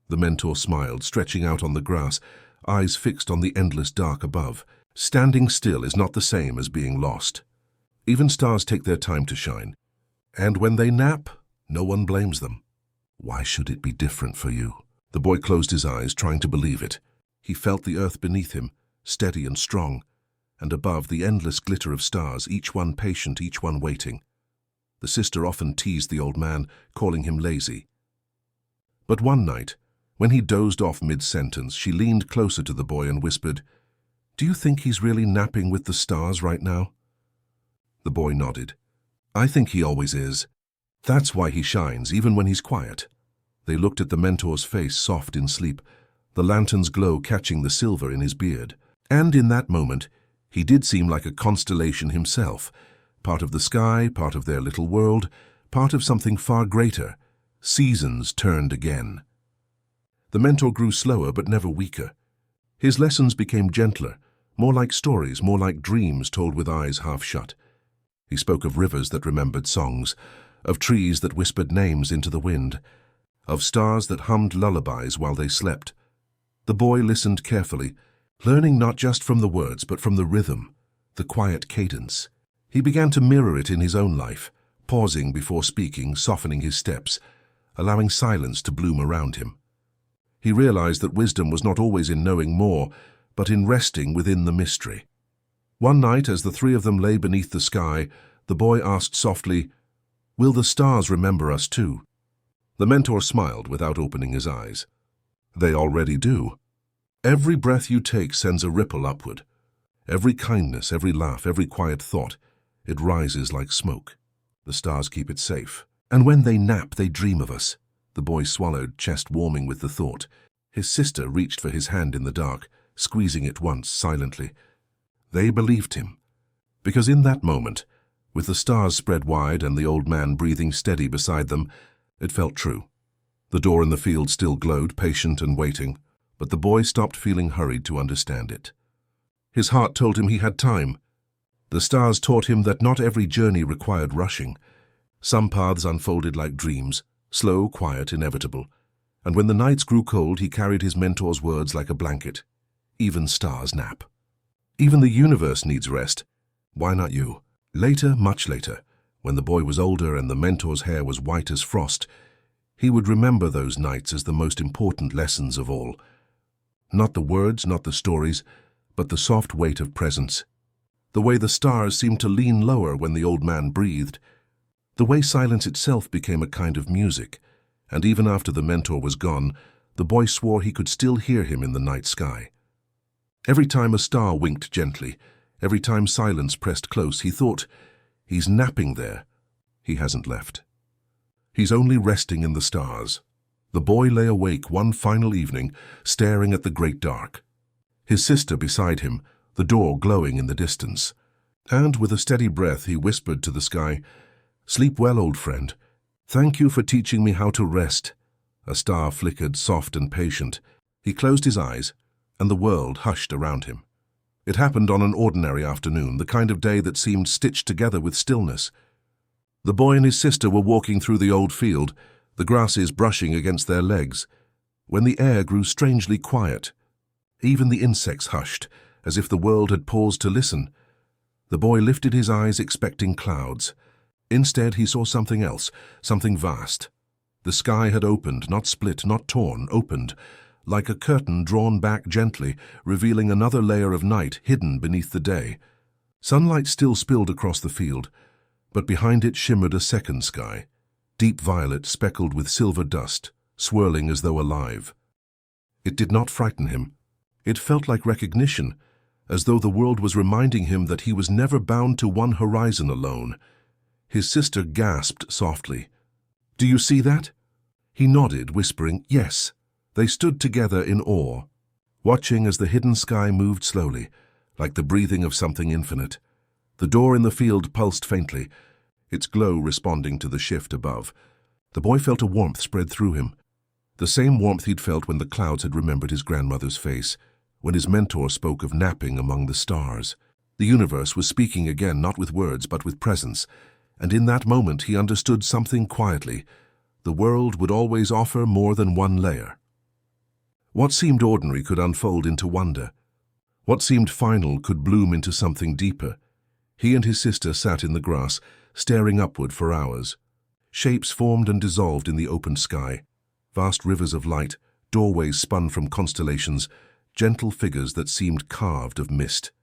The mentor smiled, stretching out on the grass, eyes fixed on the endless dark above. Standing still is not the same as being lost. Even stars take their time to shine. And when they nap, no one blames them. Why should it be different for you? The boy closed his eyes, trying to believe it. He felt the earth beneath him, steady and strong, and above the endless glitter of stars, each one patient, each one waiting. The sister often teased the old man, calling him lazy. But one night, when he dozed off mid-sentence, she leaned closer to the boy and whispered, "Do you think he's really napping with the stars right now?" The boy nodded. "I think he always is. That's why he shines, even when he's quiet." They looked at the mentor's face, soft in sleep, the lantern's glow catching the silver in his beard. And in that moment, he did seem like a constellation himself, part of the sky, part of their little world, part of something far greater. Seasons turned again. The mentor grew slower but never weaker. His lessons became gentler, more like stories, more like dreams told with eyes half shut. He spoke of rivers that remembered songs, of trees that whispered names into the wind, of stars that hummed lullabies while they slept. The boy listened carefully, learning not just from the words but from the rhythm, the quiet cadence. He began to mirror it in his own life, pausing before speaking, softening his steps, allowing silence to bloom around him. He realized that wisdom was not always in knowing more, but in resting within the mystery. One night, as the three of them lay beneath the sky, the boy asked softly, "Will the stars remember us too?" The mentor smiled without opening his eyes. "They already do. Every breath you take sends a ripple upward. Every kindness, every laugh, every quiet thought, it rises like smoke. The stars keep it safe. And when they nap, they dream of us." The boy swallowed, chest warming with the thought. His sister reached for his hand in the dark, squeezing it once silently. They believed him, because in that moment, with the stars spread wide and the old man breathing steady beside them, it felt true. The door in the field still glowed, patient and waiting, but the boy stopped feeling hurried to understand it. His heart told him he had time. The stars taught him that not every journey required rushing. Some paths unfolded like dreams, slow, quiet, inevitable. And when the nights grew cold, he carried his mentor's words like a blanket. Even stars nap. Even the universe needs rest. Why not you? Later, much later, when the boy was older and the mentor's hair was white as frost, he would remember those nights as the most important lessons of all. Not the words, not the stories, but the soft weight of presence. The way the stars seemed to lean lower when the old man breathed. The way silence itself became a kind of music, and even after the mentor was gone, the boy swore he could still hear him in the night sky. Every time a star winked gently, every time silence pressed close, he thought, "He's napping there. He hasn't left. He's only resting in the stars." The boy lay awake one final evening, staring at the great dark. His sister beside him, the door glowing in the distance. And with a steady breath, he whispered to the sky, "Sleep well, old friend. Thank you for teaching me how to rest." A star flickered, soft and patient. He closed his eyes, and the world hushed around him. It happened on an ordinary afternoon, the kind of day that seemed stitched together with stillness. The boy and his sister were walking through the old field, the grasses brushing against their legs, when the air grew strangely quiet. Even the insects hushed, as if the world had paused to listen. The boy lifted his eyes expecting clouds. Instead, he saw something else, something vast. The sky had opened, not split, not torn, opened, like a curtain drawn back gently, revealing another layer of night hidden beneath the day. Sunlight still spilled across the field, but behind it shimmered a second sky, deep violet speckled with silver dust, swirling as though alive. It did not frighten him. It felt like recognition, as though the world was reminding him that he was never bound to one horizon alone. His sister gasped softly. "Do you see that?" He nodded, whispering, "Yes." They stood together in awe, watching as the hidden sky moved slowly, like the breathing of something infinite. The door in the field pulsed faintly, its glow responding to the shift above. The boy felt a warmth spread through him, the same warmth he'd felt when the clouds had remembered his grandmother's face, when his mentor spoke of napping among the stars. The universe was speaking again, not with words, but with presence, and in that moment he understood something quietly. The world would always offer more than one layer. What seemed ordinary could unfold into wonder. What seemed final could bloom into something deeper. He and his sister sat in the grass, staring upward for hours. Shapes formed and dissolved in the open sky. Vast rivers of light, doorways spun from constellations, gentle figures that seemed carved of mist.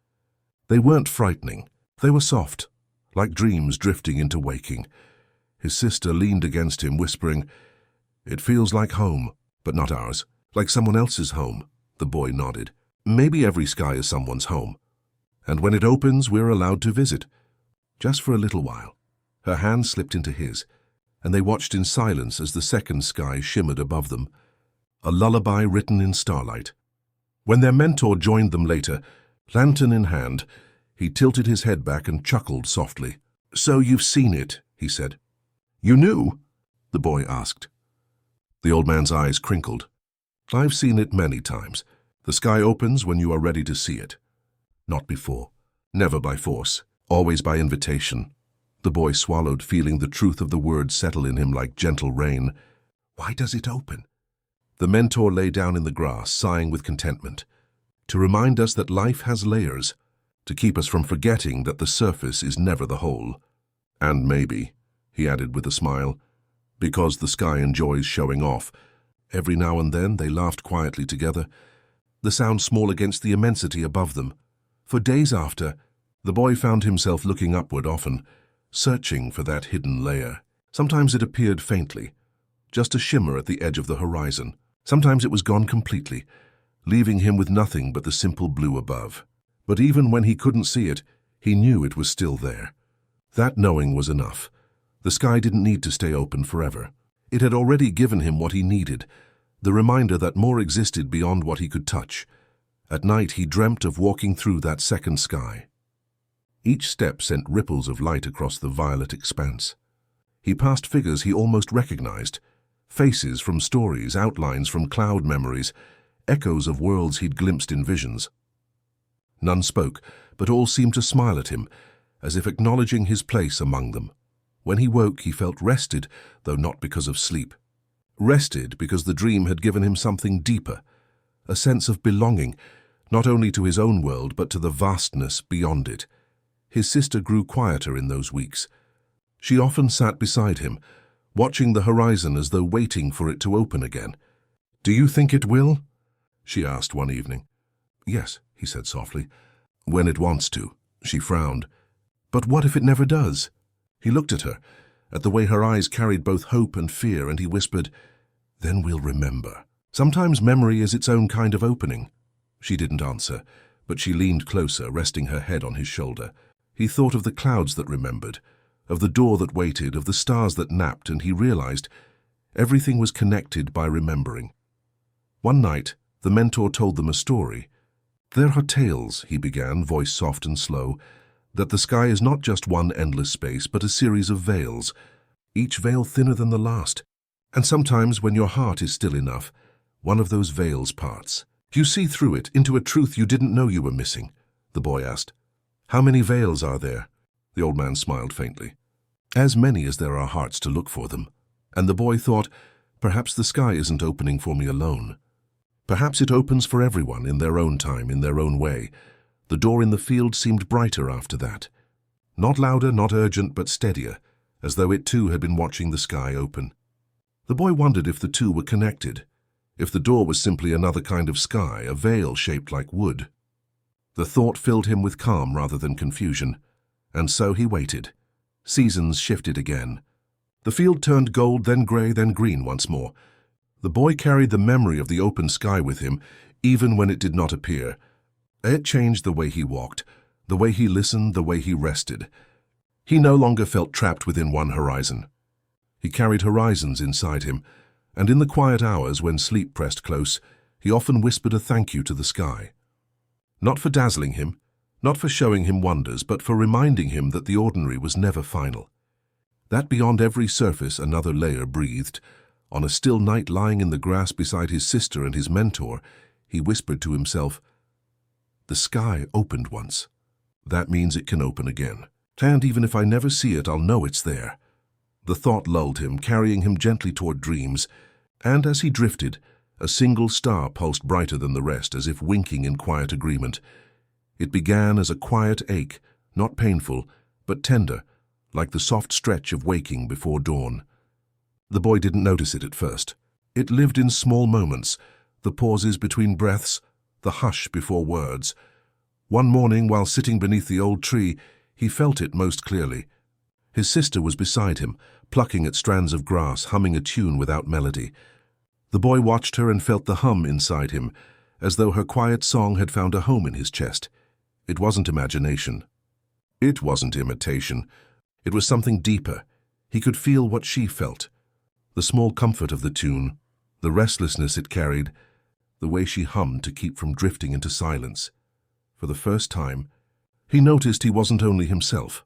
They weren't frightening. They were soft, like dreams drifting into waking. His sister leaned against him, whispering, "It feels like home, but not ours. Like someone else's home." The boy nodded. "Maybe every sky is someone's home. And when it opens, we're allowed to visit. Just for a little while." Her hand slipped into his, and they watched in silence as the second sky shimmered above them, a lullaby written in starlight. When their mentor joined them later, lantern in hand, he tilted his head back and chuckled softly. "So you've seen it," he said. "You knew?" the boy asked. The old man's eyes crinkled. "I've seen it many times. The sky opens when you are ready to see it. Not before. Never by force. Always by invitation." The boy swallowed, feeling the truth of the words settle in him like gentle rain. "Why does it open?" The mentor lay down in the grass, sighing with contentment. "To remind us that life has layers, to keep us from forgetting that the surface is never the whole. And maybe," he added with a smile, "because the sky enjoys showing off." Every now and then they laughed quietly together, the sound small against the immensity above them. For days after, the boy found himself looking upward often, searching for that hidden layer. Sometimes it appeared faintly, just a shimmer at the edge of the horizon. Sometimes it was gone completely, leaving him with nothing but the simple blue above. But even when he couldn't see it, he knew it was still there. That knowing was enough. The sky didn't need to stay open forever. It had already given him what he needed, the reminder that more existed beyond what he could touch. At night he dreamt of walking through that second sky. Each step sent ripples of light across the violet expanse. He passed figures he almost recognized, faces from stories, outlines from cloud memories, echoes of worlds he'd glimpsed in visions. None spoke, but all seemed to smile at him, as if acknowledging his place among them. When he woke, he felt rested, though not because of sleep. Rested because the dream had given him something deeper, a sense of belonging, not only to his own world, but to the vastness beyond it. His sister grew quieter in those weeks. She often sat beside him, watching the horizon as though waiting for it to open again. "Do you think it will?" she asked one evening. "Yes," he said softly. "When it wants to." She frowned. "But what if it never does?" He looked at her, at the way her eyes carried both hope and fear, and he whispered, "Then we'll remember." Sometimes memory is its own kind of opening. She didn't answer, but she leaned closer, resting her head on his shoulder. He thought of the clouds that remembered, of the door that waited, of the stars that napped, and he realized everything was connected by remembering. One night, the mentor told them a story. "There are tales," he began, voice soft and slow, "that the sky is not just one endless space, but a series of veils, each veil thinner than the last. And sometimes, when your heart is still enough, one of those veils parts. You see through it, into a truth you didn't know you were missing," the boy asked. "How many veils are there?" The old man smiled faintly. "As many as there are hearts to look for them." And the boy thought, perhaps the sky isn't opening for me alone. Perhaps it opens for everyone in their own time, in their own way. The door in the field seemed brighter after that. Not louder, not urgent, but steadier, as though it too had been watching the sky open. The boy wondered if the two were connected, if the door was simply another kind of sky, a veil shaped like wood. The thought filled him with calm rather than confusion, and so he waited. Seasons shifted again. The field turned gold, then grey, then green once more. The boy carried the memory of the open sky with him, even when it did not appear. It changed the way he walked, the way he listened, the way he rested. He no longer felt trapped within one horizon. He carried horizons inside him, and in the quiet hours when sleep pressed close, he often whispered a thank you to the sky. Not for dazzling him, not for showing him wonders, but for reminding him that the ordinary was never final. That beyond every surface another layer breathed. On a still night lying in the grass beside his sister and his mentor, he whispered to himself, "The sky opened once. That means it can open again. And even if I never see it, I'll know it's there." The thought lulled him, carrying him gently toward dreams, and as he drifted, a single star pulsed brighter than the rest, as if winking in quiet agreement. It began as a quiet ache, not painful, but tender, like the soft stretch of waking before dawn. The boy didn't notice it at first. It lived in small moments, the pauses between breaths, the hush before words. One morning, while sitting beneath the old tree, he felt it most clearly. His sister was beside him, plucking at strands of grass, humming a tune without melody. The boy watched her and felt the hum inside him, as though her quiet song had found a home in his chest. It wasn't imagination. It wasn't imitation. It was something deeper. He could feel what she felt. The small comfort of the tune, the restlessness it carried, the way she hummed to keep from drifting into silence. For the first time, he noticed he wasn't only himself.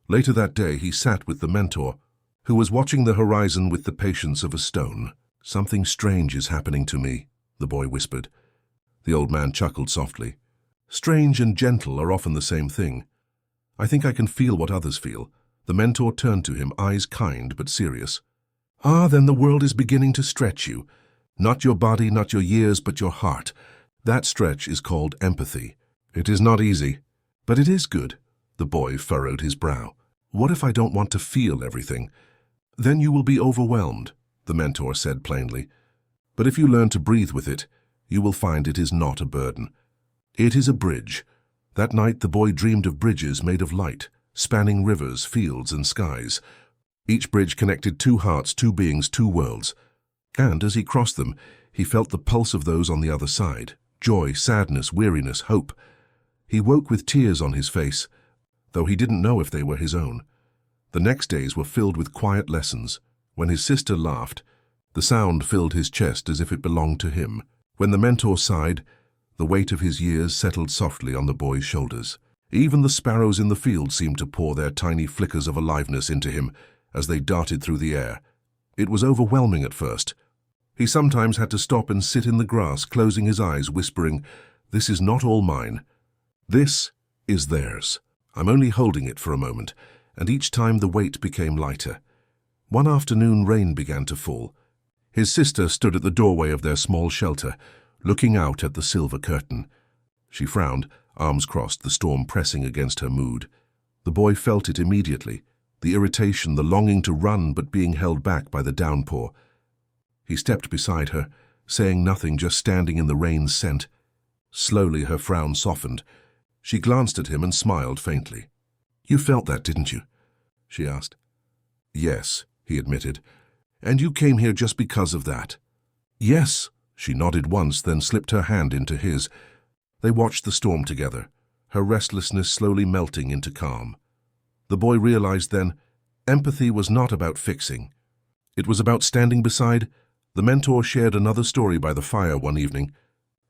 Later that day, he sat with the mentor, who was watching the horizon with the patience of a stone. "Something strange is happening to me," the boy whispered. The old man chuckled softly. "Strange and gentle are often the same thing. I think I can feel what others feel." The mentor turned to him, eyes kind but serious. "Ah, then the world is beginning to stretch you. Not your body, not your years, but your heart. That stretch is called empathy. It is not easy, but it is good." The boy furrowed his brow. "What if I don't want to feel everything? Then you will be overwhelmed," the mentor said plainly. "But if you learn to breathe with it, you will find it is not a burden. It is a bridge." That night the boy dreamed of bridges made of light, spanning rivers, fields, and skies. Each bridge connected two hearts, two beings, two worlds. And as he crossed them, he felt the pulse of those on the other side. Joy, sadness, weariness, hope. He woke with tears on his face, though he didn't know if they were his own. The next days were filled with quiet lessons. When his sister laughed, the sound filled his chest as if it belonged to him. When the mentor sighed, the weight of his years settled softly on the boy's shoulders. Even the sparrows in the field seemed to pour their tiny flickers of aliveness into him as they darted through the air. It was overwhelming at first. He sometimes had to stop and sit in the grass, closing his eyes, whispering, "This is not all mine. This is theirs. I'm only holding it for a moment," and each time the weight became lighter. One afternoon rain began to fall. His sister stood at the doorway of their small shelter, looking out at the silver curtain. She frowned, arms crossed, the storm pressing against her mood. The boy felt it immediately, the irritation, the longing to run but being held back by the downpour. He stepped beside her, saying nothing, just standing in the rain's scent. Slowly her frown softened. She glanced at him and smiled faintly. "You felt that, didn't you?" she asked. "Yes," he admitted. "And you came here just because of that?" "Yes." She nodded once, then slipped her hand into his. They watched the storm together, her restlessness slowly melting into calm. The boy realized then, empathy was not about fixing. It was about standing beside. The mentor shared another story by the fire one evening.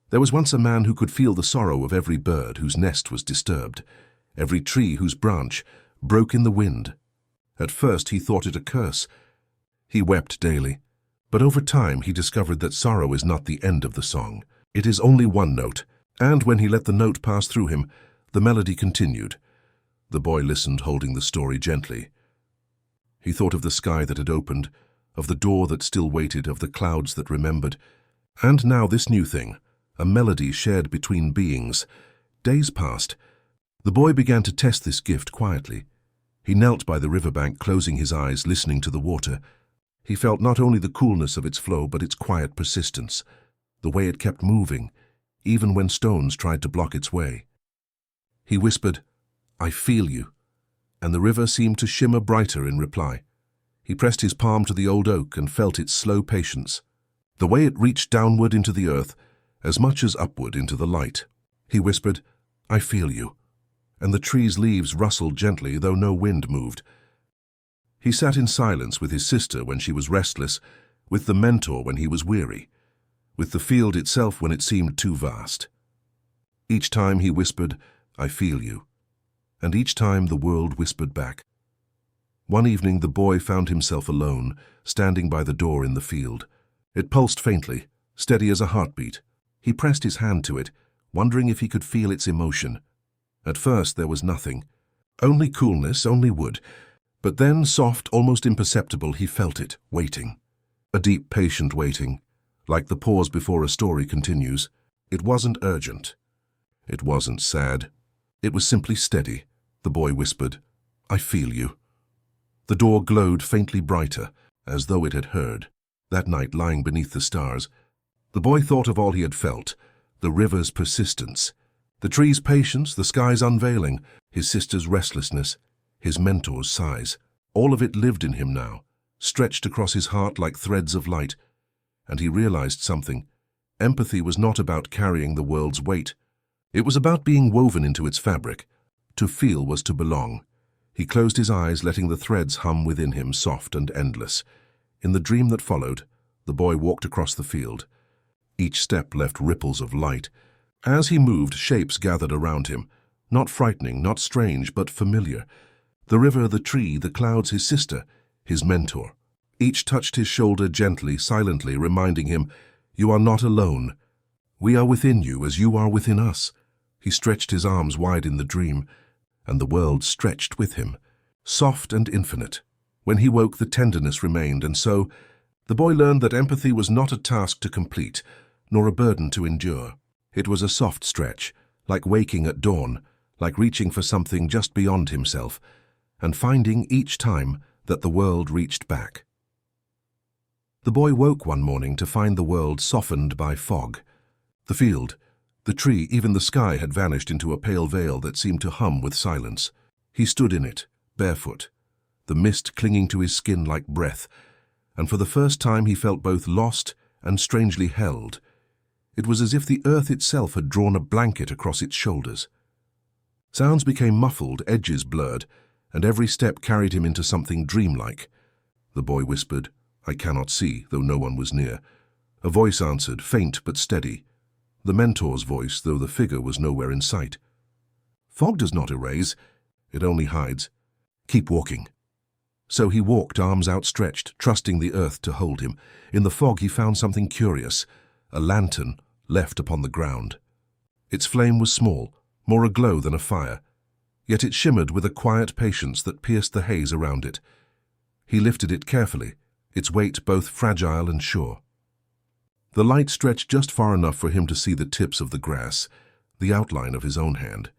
There was once a man who could feel the sorrow of every bird whose nest was disturbed, every tree whose branch broke in the wind. At first he thought it a curse. He wept daily. But over time he discovered that sorrow is not the end of the song. It is only one note, and when he let the note pass through him, the melody continued. The boy listened, holding the story gently. He thought of the sky that had opened, of the door that still waited, of the clouds that remembered. And now this new thing, a melody shared between beings. Days passed, The boy began to test this gift quietly. He knelt by the riverbank, closing his eyes, listening to the water. He felt not only the coolness of its flow, but its quiet persistence, the way it kept moving, even when stones tried to block its way. He whispered, "I feel you," and the river seemed to shimmer brighter in reply. He pressed his palm to the old oak and felt its slow patience, the way it reached downward into the earth as much as upward into the light. He whispered, "I feel you," and the tree's leaves rustled gently, though no wind moved. He sat in silence with his sister when she was restless, with the mentor when he was weary, with the field itself when it seemed too vast. Each time he whispered, "I feel you," and each time the world whispered back. One evening the boy found himself alone, standing by the door in the field. It pulsed faintly, steady as a heartbeat. He pressed his hand to it, wondering if he could feel its emotion. At first there was nothing. Only coolness, only wood. But then, soft, almost imperceptible, he felt it, waiting. A deep, patient waiting, like the pause before a story continues. It wasn't urgent. It wasn't sad. It was simply steady. The boy whispered, "I feel you." The door glowed faintly brighter, as though it had heard. That night, lying beneath the stars, the boy thought of all he had felt, the river's persistence, the tree's patience, the sky's unveiling, his sister's restlessness, his mentor's sighs. All of it lived in him now, stretched across his heart like threads of light. And he realized something. Empathy was not about carrying the world's weight. It was about being woven into its fabric. To feel was to belong. He closed his eyes, letting the threads hum within him, soft and endless. In the dream that followed, the boy walked across the field. Each step left ripples of light. As he moved, shapes gathered around him, not frightening, not strange, but familiar. The river, the tree, the clouds, his sister, his mentor. Each touched his shoulder gently, silently, reminding him, "You are not alone. We are within you as you are within us." He stretched his arms wide in the dream, and the world stretched with him, soft and infinite. When he woke, the tenderness remained, and so the boy learned that empathy was not a task to complete, nor a burden to endure. It was a soft stretch, like waking at dawn, like reaching for something just beyond himself, and finding each time that the world reached back. The boy woke one morning to find the world softened by fog. The field, the tree, even the sky had vanished into a pale veil that seemed to hum with silence. He stood in it, barefoot, the mist clinging to his skin like breath, and for the first time he felt both lost and strangely held. It was as if the earth itself had drawn a blanket across its shoulders. Sounds became muffled, edges blurred, and every step carried him into something dreamlike. The boy whispered, "I cannot see," though no one was near. A voice answered, faint but steady. The mentor's voice, though the figure was nowhere in sight. "Fog does not erase, it only hides. Keep walking." So he walked, arms outstretched, trusting the earth to hold him. In the fog he found something curious, a lantern left upon the ground. Its flame was small, more aglow than a fire, yet it shimmered with a quiet patience that pierced the haze around it. He lifted it carefully, its weight both fragile and sure. The light stretched just far enough for him to see the tips of the grass, the outline of his own hand.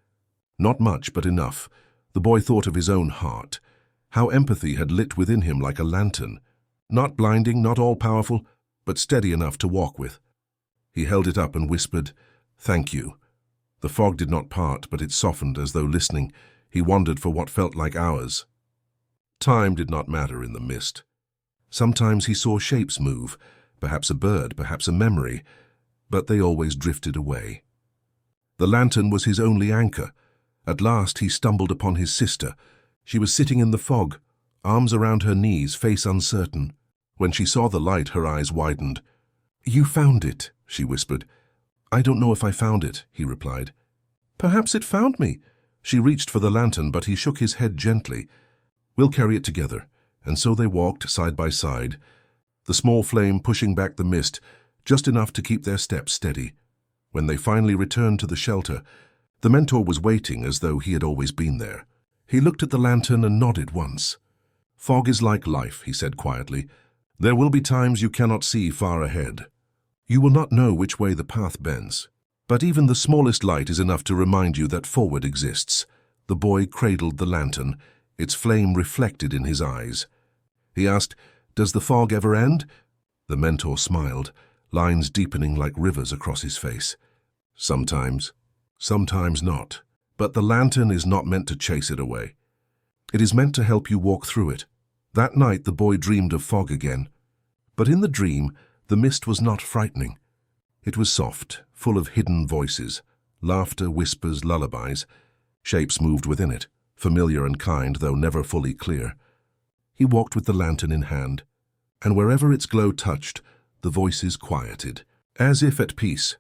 Not much, but enough. The boy thought of his own heart, how empathy had lit within him like a lantern, not blinding, not all-powerful, but steady enough to walk with. He held it up and whispered, "Thank you." The fog did not part, but it softened as though listening. He wandered for what felt like hours. Time did not matter in the mist. Sometimes he saw shapes move, perhaps a bird, perhaps a memory, but they always drifted away. The lantern was his only anchor. At last he stumbled upon his sister. She was sitting in the fog, arms around her knees, face uncertain. When she saw the light, her eyes widened. "You found it," she whispered. "I don't know if I found it," he replied. "Perhaps it found me." She reached for the lantern, but he shook his head gently. "We'll carry it together." And so they walked side by side, the small flame pushing back the mist, just enough to keep their steps steady. When they finally returned to the shelter, the mentor was waiting as though he had always been there. He looked at the lantern and nodded once. "Fog is like life," he said quietly. "There will be times you cannot see far ahead. You will not know which way the path bends. But even the smallest light is enough to remind you that forward exists. The boy cradled the lantern, its flame reflected in his eyes. He asked, "Does the fog ever end?" The mentor smiled, lines deepening like rivers across his face. "Sometimes. Sometimes not. But the lantern is not meant to chase it away. It is meant to help you walk through it." That night the boy dreamed of fog again. But in the dream, the mist was not frightening. It was soft, full of hidden voices, laughter, whispers, lullabies. Shapes moved within it, familiar and kind, though never fully clear. He walked with the lantern in hand, and wherever its glow touched, the voices quieted, as if at peace.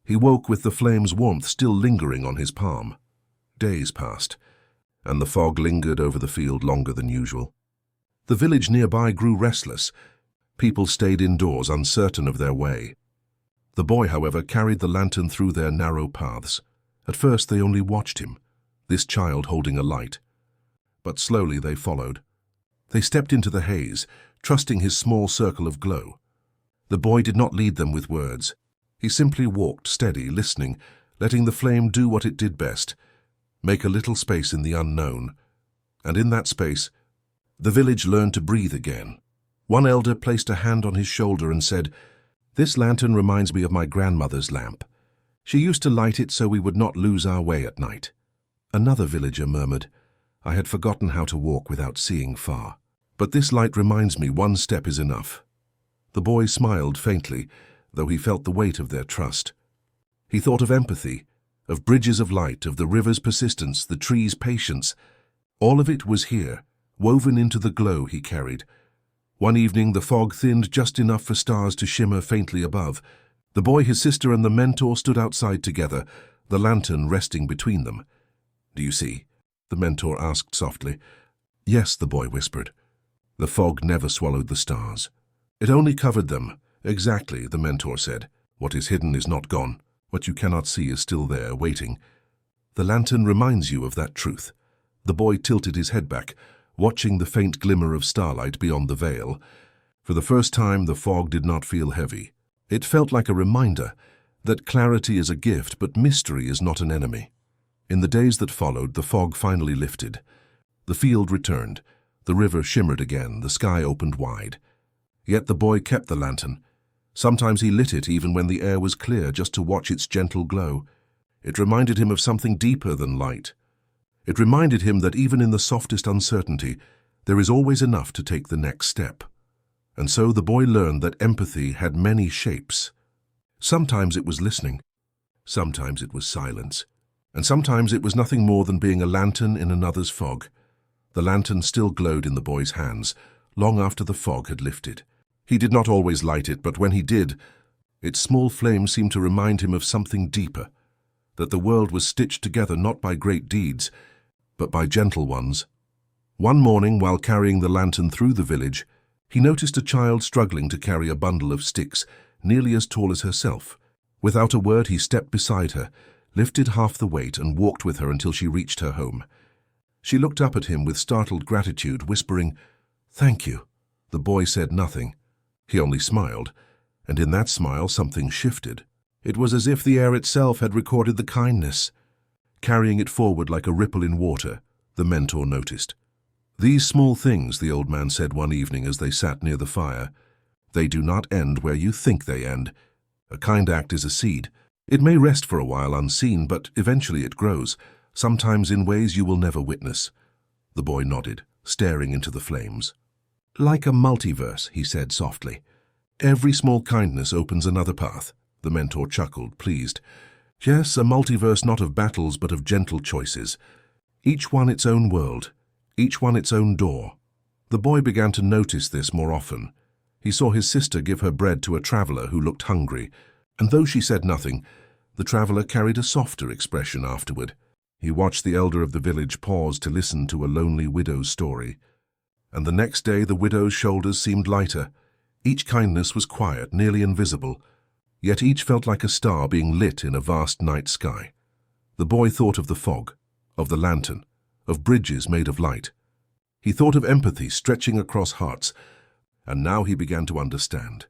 He woke with the flame's warmth still lingering on his palm. Days passed, and the fog lingered over the field longer than usual. The village nearby grew restless. People stayed indoors, uncertain of their way. The boy, however, carried the lantern through their narrow paths. At first they only watched him, this child holding a light. But slowly they followed. They stepped into the haze, trusting his small circle of glow. The boy did not lead them with words. He simply walked, steady, listening, letting the flame do what it did best, make a little space in the unknown. And in that space, the village learned to breathe again. One elder placed a hand on his shoulder and said, "This lantern reminds me of my grandmother's lamp. She used to light it so we would not lose our way at night." Another villager murmured, "I had forgotten how to walk without seeing far. But this light reminds me one step is enough." The boy smiled faintly, though he felt the weight of their trust. He thought of empathy, of bridges of light, of the river's persistence, the tree's patience. All of it was here, woven into the glow he carried. One evening the fog thinned just enough for stars to shimmer faintly above. The boy, his sister, and the mentor stood outside together, the lantern resting between them. "Do you see?" the mentor asked softly. "Yes," the boy whispered. The fog never swallowed the stars. It only covered them. "Exactly," the mentor said. "What is hidden is not gone. What you cannot see is still there, waiting." The lantern reminds you of that truth. The boy tilted his head back, watching the faint glimmer of starlight beyond the veil. For the first time, the fog did not feel heavy. It felt like a reminder that clarity is a gift, but mystery is not an enemy. In the days that followed, the fog finally lifted. The field returned. The river shimmered again, the sky opened wide. Yet the boy kept the lantern. Sometimes he lit it even when the air was clear, just to watch its gentle glow. It reminded him of something deeper than light. It reminded him that even in the softest uncertainty, there is always enough to take the next step. And so the boy learned that empathy had many shapes. Sometimes it was listening. Sometimes it was silence. And sometimes it was nothing more than being a lantern in another's fog. The lantern still glowed in the boy's hands, long after the fog had lifted. He did not always light it, but when he did, its small flame seemed to remind him of something deeper, that the world was stitched together not by great deeds, but by gentle ones. One morning, while carrying the lantern through the village, he noticed a child struggling to carry a bundle of sticks, nearly as tall as herself. Without a word, he stepped beside her, lifted half the weight, and walked with her until she reached her home. She looked up at him with startled gratitude, whispering, "Thank you." The boy said nothing. He only smiled, and in that smile something shifted. It was as if the air itself had recorded the kindness. Carrying it forward like a ripple in water, the mentor noticed. "These small things," the old man said one evening as they sat near the fire, "they do not end where you think they end. A kind act is a seed. It may rest for a while unseen, but eventually it grows, sometimes in ways you will never witness." The boy nodded, staring into the flames. "Like a multiverse," he said softly. "Every small kindness opens another path." The mentor chuckled, pleased. "Yes, a multiverse not of battles but of gentle choices. Each one its own world, each one its own door." The boy began to notice this more often. He saw his sister give her bread to a traveler who looked hungry, and though she said nothing, the traveler carried a softer expression afterward. He watched the elder of the village pause to listen to a lonely widow's story. And the next day the widow's shoulders seemed lighter. Each kindness was quiet, nearly invisible, yet each felt like a star being lit in a vast night sky. The boy thought of the fog, of the lantern, of bridges made of light. He thought of empathy stretching across hearts, and now he began to understand.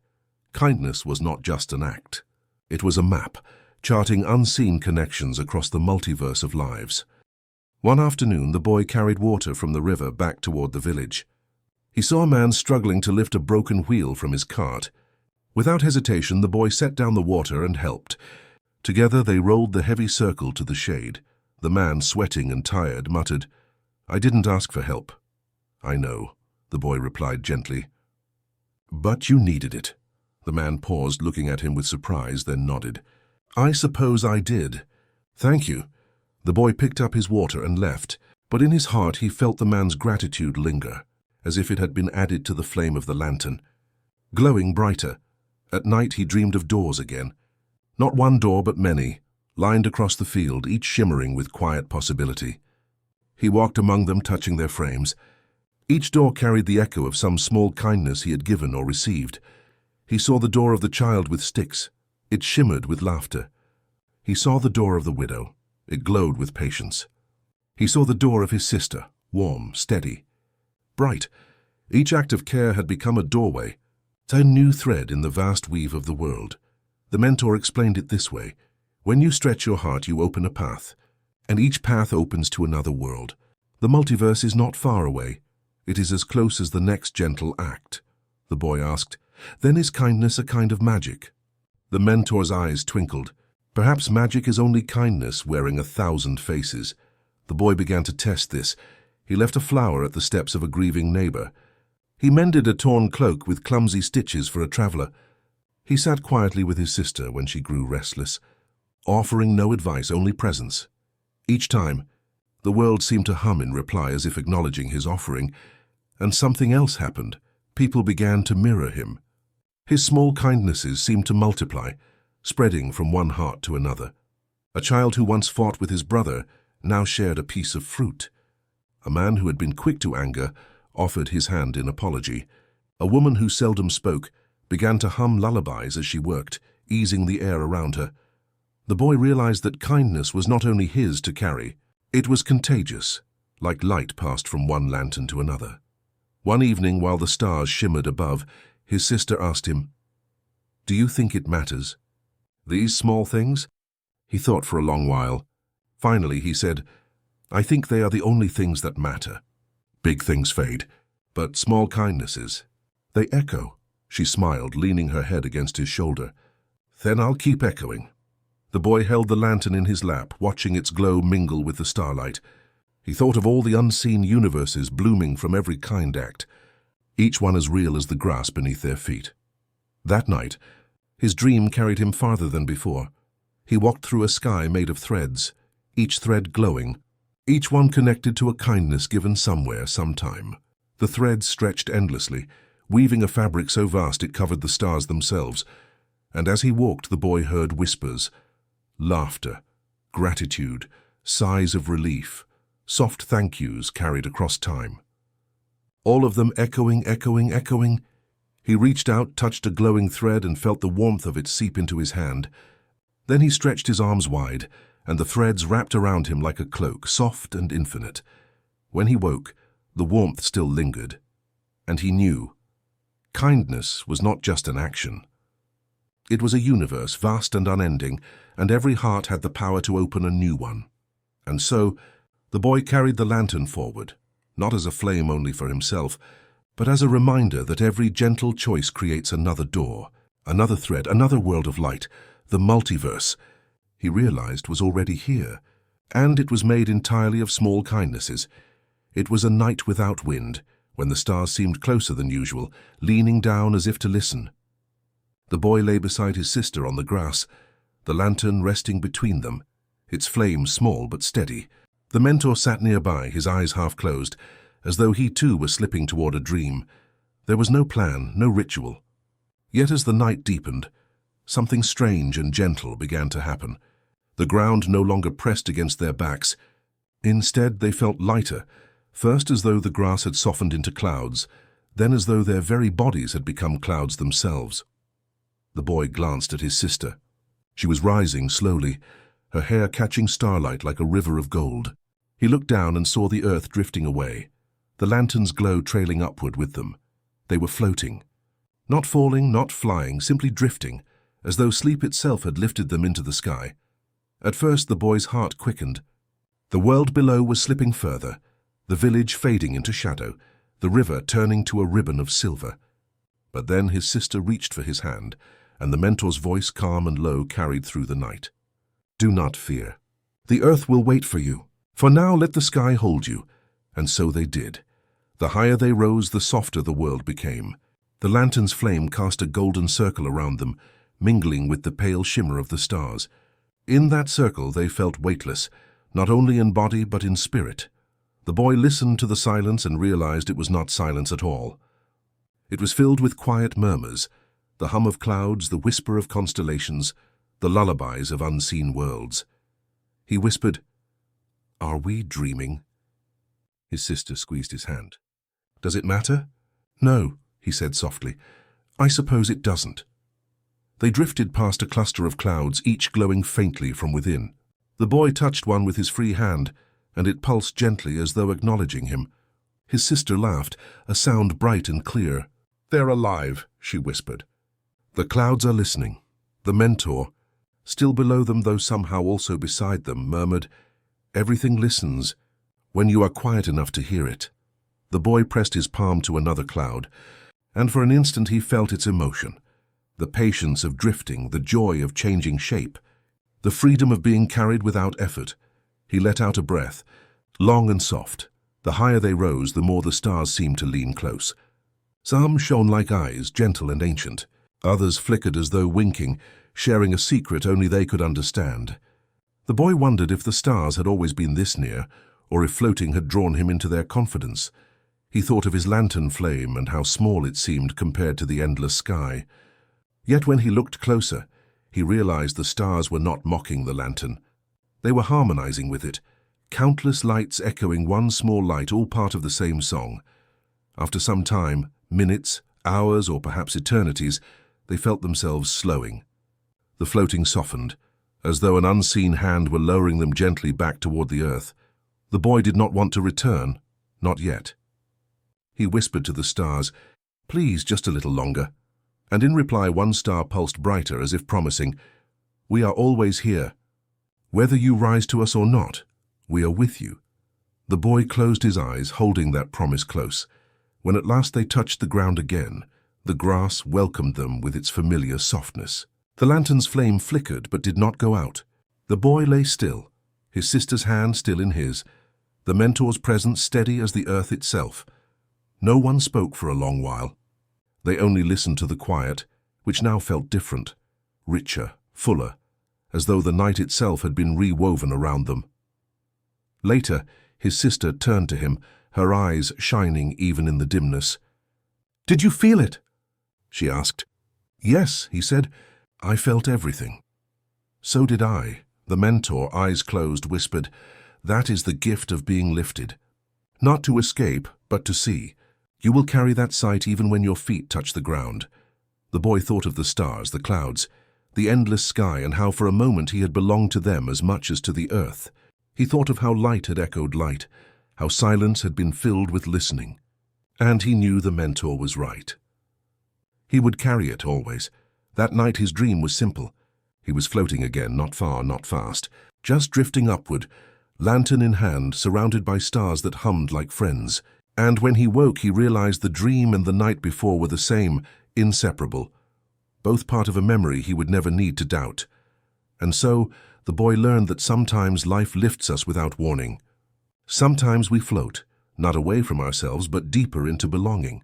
Kindness was not just an act. It was a map, charting unseen connections across the multiverse of lives. One afternoon, the boy carried water from the river back toward the village. He saw a man struggling to lift a broken wheel from his cart. Without hesitation, the boy set down the water and helped. Together they rolled the heavy circle to the shade. The man, sweating and tired, muttered, "I didn't ask for help." "I know," the boy replied gently. "But you needed it." The man paused, looking at him with surprise, then nodded. "I suppose I did. Thank you." The boy picked up his water and left, but in his heart he felt the man's gratitude linger, as if it had been added to the flame of the lantern. Glowing brighter, at night he dreamed of doors again. Not one door, but many, lined across the field, each shimmering with quiet possibility. He walked among them, touching their frames. Each door carried the echo of some small kindness he had given or received. He saw the door of the child with sticks. It shimmered with laughter. He saw the door of the widow. It glowed with patience. He saw the door of his sister, warm, steady, bright. Each act of care had become a doorway, a new thread in the vast weave of the world. The mentor explained it this way: when you stretch your heart, you open a path, and each path opens to another world. The multiverse is not far away. It is as close as the next gentle act. The boy asked, "Then is kindness a kind of magic?" The mentor's eyes twinkled. Perhaps magic is only kindness wearing 1,000 faces. The boy began to test this. He left a flower at the steps of a grieving neighbor. He mended a torn cloak with clumsy stitches for a traveler. He sat quietly with his sister when she grew restless, offering no advice, only presence. Each time, the world seemed to hum in reply, as if acknowledging his offering. And something else happened. People began to mirror him. His small kindnesses seemed to multiply, spreading from one heart to another. A child who once fought with his brother now shared a piece of fruit. A man who had been quick to anger offered his hand in apology. A woman who seldom spoke began to hum lullabies as she worked, easing the air around her. The boy realized that kindness was not only his to carry, it was contagious, like light passed from one lantern to another. One evening, while the stars shimmered above, his sister asked him, "Do you think it matters? These small things?" He thought for a long while. Finally, he said, "I think they are the only things that matter. Big things fade, but small kindnesses, they echo." She smiled, leaning her head against his shoulder. "Then I'll keep echoing." The boy held the lantern in his lap, watching its glow mingle with the starlight. He thought of all the unseen universes blooming from every kind act, each one as real as the grass beneath their feet. That night, his dream carried him farther than before. He walked through a sky made of threads, each thread glowing, each one connected to a kindness given somewhere, sometime. The threads stretched endlessly, weaving a fabric so vast it covered the stars themselves. And as he walked, the boy heard whispers, laughter, gratitude, sighs of relief, soft thank yous carried across time. All of them echoing, echoing, echoing. He reached out, touched a glowing thread, and felt the warmth of it seep into his hand. Then he stretched his arms wide, and the threads wrapped around him like a cloak, soft and infinite. When he woke, the warmth still lingered, and he knew kindness was not just an action. It was a universe, vast and unending, and every heart had the power to open a new one. And so, the boy carried the lantern forward, not as a flame only for himself, but as a reminder that every gentle choice creates another door, another thread, another world of light. The multiverse, he realized, was already here, and it was made entirely of small kindnesses. It was a night without wind, when the stars seemed closer than usual, leaning down as if to listen. The boy lay beside his sister on the grass, the lantern resting between them, its flame small but steady. The mentor sat nearby, his eyes half closed, as though he too were slipping toward a dream. There was no plan, no ritual. Yet as the night deepened, something strange and gentle began to happen. The ground no longer pressed against their backs. Instead, they felt lighter, first as though the grass had softened into clouds, then as though their very bodies had become clouds themselves. The boy glanced at his sister. She was rising slowly, her hair catching starlight like a river of gold. He looked down and saw the earth drifting away, the lantern's glow trailing upward with them. They were floating. Not falling, not flying, simply drifting, as though sleep itself had lifted them into the sky. At first the boy's heart quickened. The world below was slipping further, the village fading into shadow, the river turning to a ribbon of silver. But then his sister reached for his hand, and the mentor's voice, calm and low, carried through the night. "Do not fear. The earth will wait for you. For now let the sky hold you." And so they did. The higher they rose, the softer the world became. The lantern's flame cast a golden circle around them, mingling with the pale shimmer of the stars. In that circle they felt weightless, not only in body but in spirit. The boy listened to the silence and realized it was not silence at all. It was filled with quiet murmurs, the hum of clouds, the whisper of constellations, the lullabies of unseen worlds. He whispered, "Are we dreaming?" His sister squeezed his hand. "Does it matter?" "No," he said softly. "I suppose it doesn't." They drifted past a cluster of clouds, each glowing faintly from within. The boy touched one with his free hand, and it pulsed gently as though acknowledging him. His sister laughed, a sound bright and clear. "They're alive," she whispered. "The clouds are listening." The mentor, still below them though somehow also beside them, murmured, "Everything listens, when you are quiet enough to hear it." The boy pressed his palm to another cloud, and for an instant he felt its emotion. The patience of drifting, the joy of changing shape, the freedom of being carried without effort. He let out a breath, long and soft. The higher they rose, the more the stars seemed to lean close. Some shone like eyes, gentle and ancient. Others flickered as though winking, sharing a secret only they could understand. The boy wondered if the stars had always been this near, or if floating had drawn him into their confidence. He thought of his lantern flame and how small it seemed compared to the endless sky. Yet when he looked closer, he realized the stars were not mocking the lantern. They were harmonizing with it, countless lights echoing one small light, all part of the same song. After some time, minutes, hours, or perhaps eternities, they felt themselves slowing. The floating softened, as though an unseen hand were lowering them gently back toward the earth. The boy did not want to return, not yet. He whispered to the stars, "Please, just a little longer." And in reply, one star pulsed brighter, as if promising, "We are always here. Whether you rise to us or not, we are with you." The boy closed his eyes, holding that promise close. When at last they touched the ground again, the grass welcomed them with its familiar softness. The lantern's flame flickered but did not go out. The boy lay still, his sister's hand still in his, the mentor's presence steady as the earth itself. No one spoke for a long while. They only listened to the quiet, which now felt different, richer, fuller, as though the night itself had been rewoven around them. Later, his sister turned to him, her eyes shining even in the dimness. "Did you feel it?" she asked. "Yes," he said. "I felt everything." "So did I." The mentor, eyes closed, whispered, "That is the gift of being lifted. Not to escape, but to see. You will carry that sight even when your feet touch the ground." The boy thought of the stars, the clouds, the endless sky, and how for a moment he had belonged to them as much as to the earth. He thought of how light had echoed light, how silence had been filled with listening. And he knew the mentor was right. He would carry it always. That night his dream was simple. He was floating again, not far, not fast, just drifting upward, lantern in hand, surrounded by stars that hummed like friends. And when he woke, he realized the dream and the night before were the same, inseparable, both part of a memory he would never need to doubt. And so, the boy learned that sometimes life lifts us without warning. Sometimes we float, not away from ourselves, but deeper into belonging.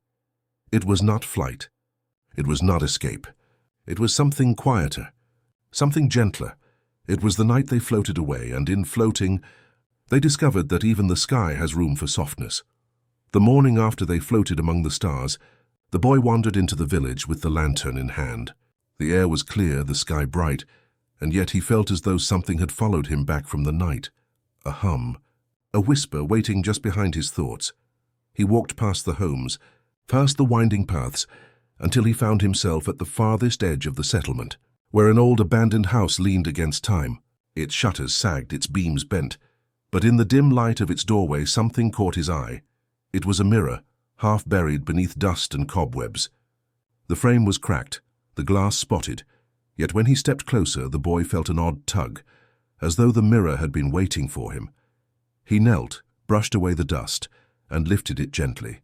It was not flight. It was not escape. It was something quieter, something gentler. It was the night they floated away, and in floating, they discovered that even the sky has room for softness. The morning after they floated among the stars, the boy wandered into the village with the lantern in hand. The air was clear, the sky bright, and yet he felt as though something had followed him back from the night. A hum, a whisper waiting just behind his thoughts. He walked past the homes, past the winding paths, until he found himself at the farthest edge of the settlement, where an old abandoned house leaned against time. Its shutters sagged, its beams bent, but in the dim light of its doorway something caught his eye. It was a mirror, half buried beneath dust and cobwebs. The frame was cracked, the glass spotted, Yet when he stepped closer, the boy felt an odd tug, as though the mirror had been waiting for him. He knelt, brushed away the dust, and lifted it gently.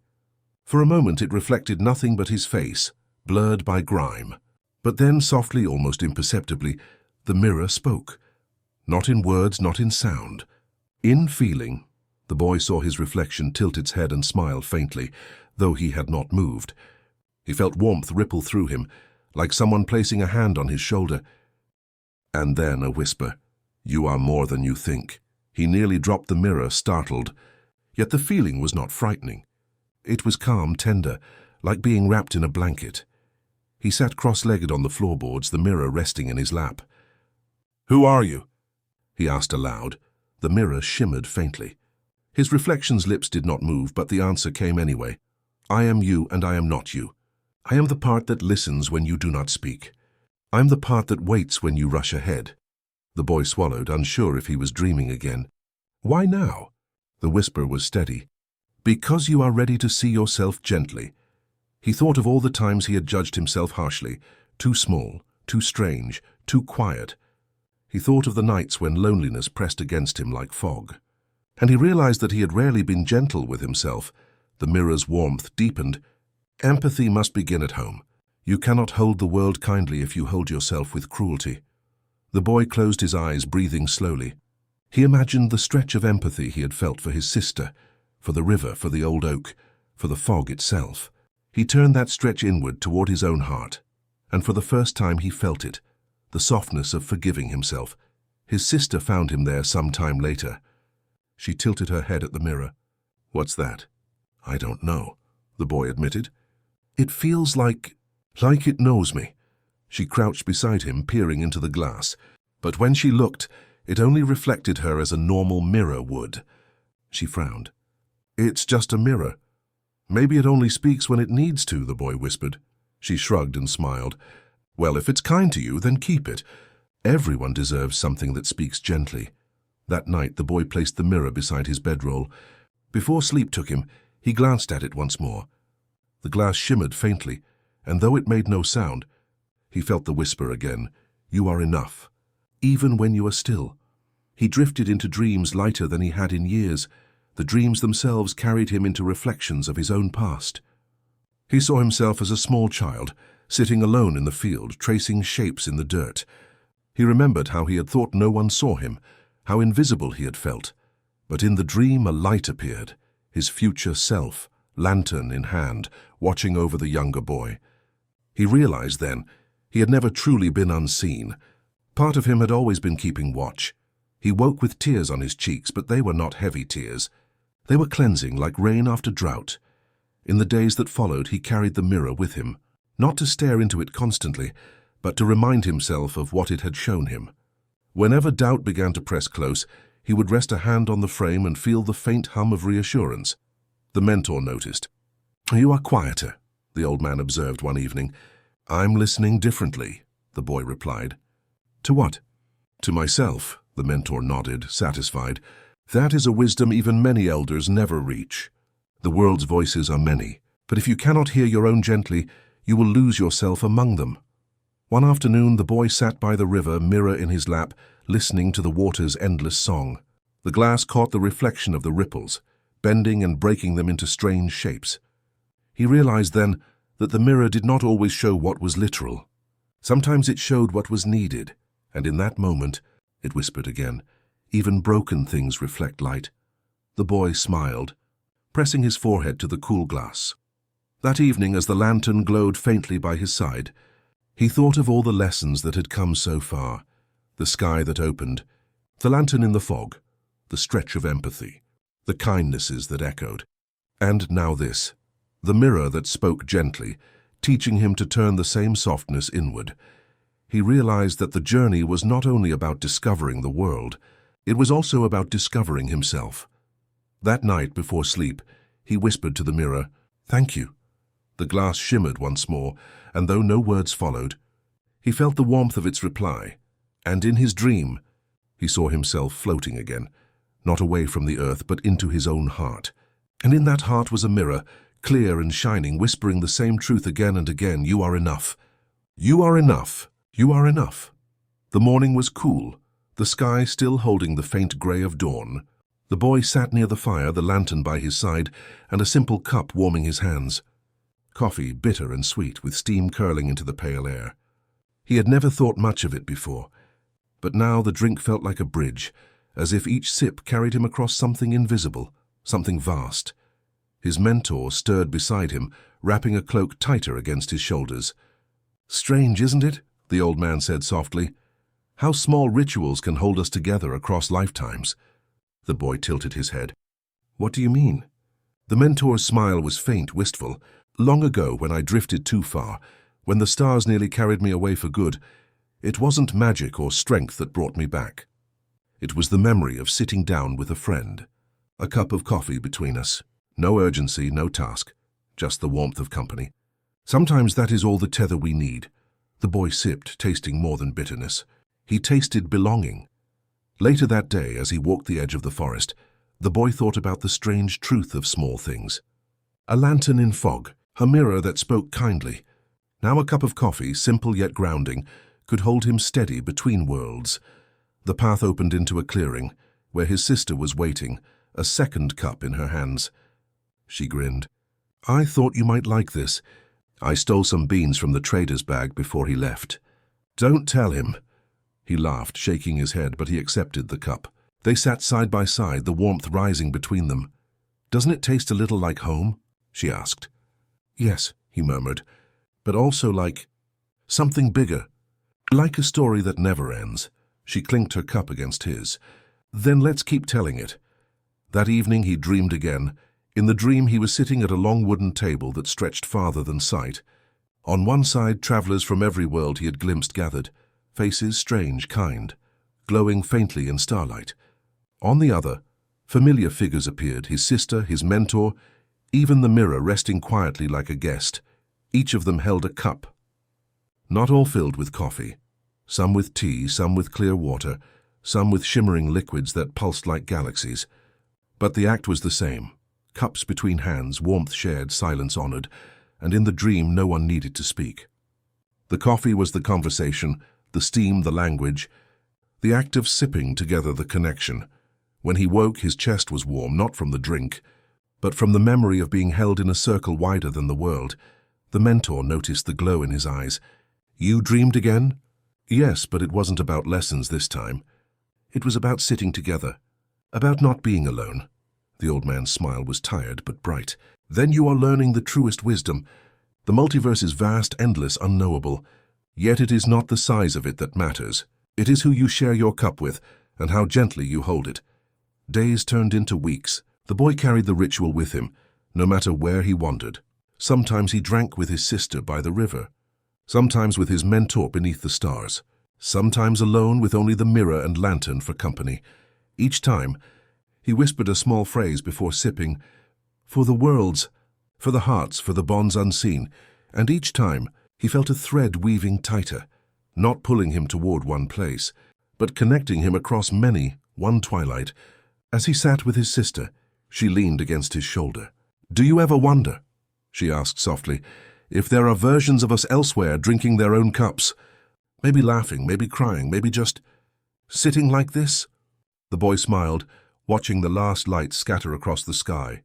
For a moment it reflected nothing but his face, blurred by grime. But then, softly, almost imperceptibly, the mirror spoke. Not in words, not in sound. In feeling. The boy saw his reflection tilt its head and smile faintly, though he had not moved. He felt warmth ripple through him, like someone placing a hand on his shoulder. And then a whisper. "You are more than you think." He nearly dropped the mirror, startled. Yet the feeling was not frightening. It was calm, tender, like being wrapped in a blanket. He sat cross-legged on the floorboards, the mirror resting in his lap. "Who are you?" he asked aloud. The mirror shimmered faintly. His reflection's lips did not move, but the answer came anyway. "I am you, and I am not you. I am the part that listens when you do not speak. I am the part that waits when you rush ahead." The boy swallowed, unsure if he was dreaming again. "Why now?" The whisper was steady. "Because you are ready to see yourself gently." He thought of all the times he had judged himself harshly, too small, too strange, too quiet. He thought of the nights when loneliness pressed against him like fog. And he realized that he had rarely been gentle with himself. The mirror's warmth deepened. Empathy must begin at home. You cannot hold the world kindly if you hold yourself with cruelty. The boy closed his eyes, breathing slowly. He imagined the stretch of empathy he had felt for his sister, for the river, for the old oak, for the fog itself. He turned that stretch inward toward his own heart, and for the first time he felt it, the softness of forgiving himself. His sister found him there some time later. She tilted her head at the mirror. "What's that?" "I don't know," the boy admitted. "It feels like it knows me." She crouched beside him, peering into the glass. But when she looked, it only reflected her as a normal mirror would. She frowned. "It's just a mirror. Maybe it only speaks when it needs to," the boy whispered. She shrugged and smiled. "Well, if it's kind to you, then keep it. Everyone deserves something that speaks gently." That night, the boy placed the mirror beside his bedroll. Before sleep took him, he glanced at it once more. The glass shimmered faintly, and though it made no sound, he felt the whisper again. "You are enough, even when you are still." He drifted into dreams lighter than he had in years. The dreams themselves carried him into reflections of his own past. He saw himself as a small child, sitting alone in the field, tracing shapes in the dirt. He remembered how he had thought no one saw him, how invisible he had felt. But in the dream a light appeared, his future self, lantern in hand, watching over the younger boy. He realized then he had never truly been unseen. Part of him had always been keeping watch. He woke with tears on his cheeks, but they were not heavy tears. They were cleansing, like rain after drought. In the days that followed, he carried the mirror with him, not to stare into it constantly, but to remind himself of what it had shown him. Whenever doubt began to press close, he would rest a hand on the frame and feel the faint hum of reassurance. The mentor noticed. "You are quieter," the old man observed one evening. "I'm listening differently," the boy replied. "To what?" "To myself," the mentor nodded, satisfied. "That is a wisdom even many elders never reach. The world's voices are many, but if you cannot hear your own gently, you will lose yourself among them." One afternoon, the boy sat by the river, mirror in his lap, listening to the water's endless song. The glass caught the reflection of the ripples, bending and breaking them into strange shapes. He realized then that the mirror did not always show what was literal. Sometimes it showed what was needed, and in that moment, it whispered again, "Even broken things reflect light." The boy smiled, pressing his forehead to the cool glass. That evening, as the lantern glowed faintly by his side, he thought of all the lessons that had come so far, the sky that opened, the lantern in the fog, the stretch of empathy, the kindnesses that echoed. And now this, the mirror that spoke gently, teaching him to turn the same softness inward. He realized that the journey was not only about discovering the world, it was also about discovering himself. That night, before sleep, he whispered to the mirror, "Thank you." The glass shimmered once more, and though no words followed, he felt the warmth of its reply, and in his dream, he saw himself floating again, not away from the earth, but into his own heart. And in that heart was a mirror, clear and shining, whispering the same truth again and again, "You are enough. You are enough." You are enough. The morning was cool, the sky still holding the faint grey of dawn. The boy sat near the fire, the lantern by his side, and a simple cup warming his hands. Coffee, bitter and sweet, with steam curling into the pale air. He had never thought much of it before, but now the drink felt like a bridge, as if each sip carried him across something invisible, something vast. His mentor stirred beside him, wrapping a cloak tighter against his shoulders. "Strange, isn't it?" the old man said softly. "How small rituals can hold us together across lifetimes." The boy tilted his head. "What do you mean?" The mentor's smile was faint, wistful. "Long ago, when I drifted too far, when the stars nearly carried me away for good, it wasn't magic or strength that brought me back. It was the memory of sitting down with a friend. A cup of coffee between us. No urgency, no task, just the warmth of company. Sometimes that is all the tether we need." The boy sipped, tasting more than bitterness. He tasted belonging. Later that day, as he walked the edge of the forest, the boy thought about the strange truth of small things. A lantern in fog, a mirror that spoke kindly. Now a cup of coffee, simple yet grounding, could hold him steady between worlds. The path opened into a clearing, where his sister was waiting, a second cup in her hands. She grinned. "I thought you might like this. I stole some beans from the trader's bag before he left." "Don't tell him." He laughed, shaking his head, but he accepted the cup. They sat side by side, the warmth rising between them. "Doesn't it taste a little like home?" she asked. "Yes," he murmured, "but also like something bigger. Like a story that never ends." She clinked her cup against his. "Then let's keep telling it." That evening he dreamed again. In the dream he was sitting at a long wooden table that stretched farther than sight. On one side, travelers from every world he had glimpsed gathered, faces strange, kind, glowing faintly in starlight. On the other, familiar figures appeared, his sister, his mentor, even the mirror resting quietly like a guest. Each of them held a cup. Not all filled with coffee. Some with tea, some with clear water, some with shimmering liquids that pulsed like galaxies. But the act was the same. Cups between hands, warmth shared, silence honored, and in the dream no one needed to speak. The coffee was the conversation, the steam the language, the act of sipping together the connection. When he woke, his chest was warm, not from the drink, but from the memory of being held in a circle wider than the world. The mentor noticed the glow in his eyes. "You dreamed again?" "Yes, but it wasn't about lessons this time. It was about sitting together, about not being alone." The old man's smile was tired but bright. "Then you are learning the truest wisdom. The multiverse is vast, endless, unknowable. Yet it is not the size of it that matters. It is who you share your cup with, and how gently you hold it." Days turned into weeks. The boy carried the ritual with him, no matter where he wandered. Sometimes he drank with his sister by the river. Sometimes with his mentor beneath the stars. Sometimes alone with only the mirror and lantern for company. Each time, he whispered a small phrase before sipping, "For the worlds, for the hearts, for the bonds unseen," and each time he felt a thread weaving tighter, not pulling him toward one place, but connecting him across many, one twilight. As he sat with his sister, she leaned against his shoulder. "Do you ever wonder," she asked softly, "if there are versions of us elsewhere drinking their own cups? Maybe laughing, maybe crying, maybe just sitting like this?" The boy smiled, watching the last light scatter across the sky.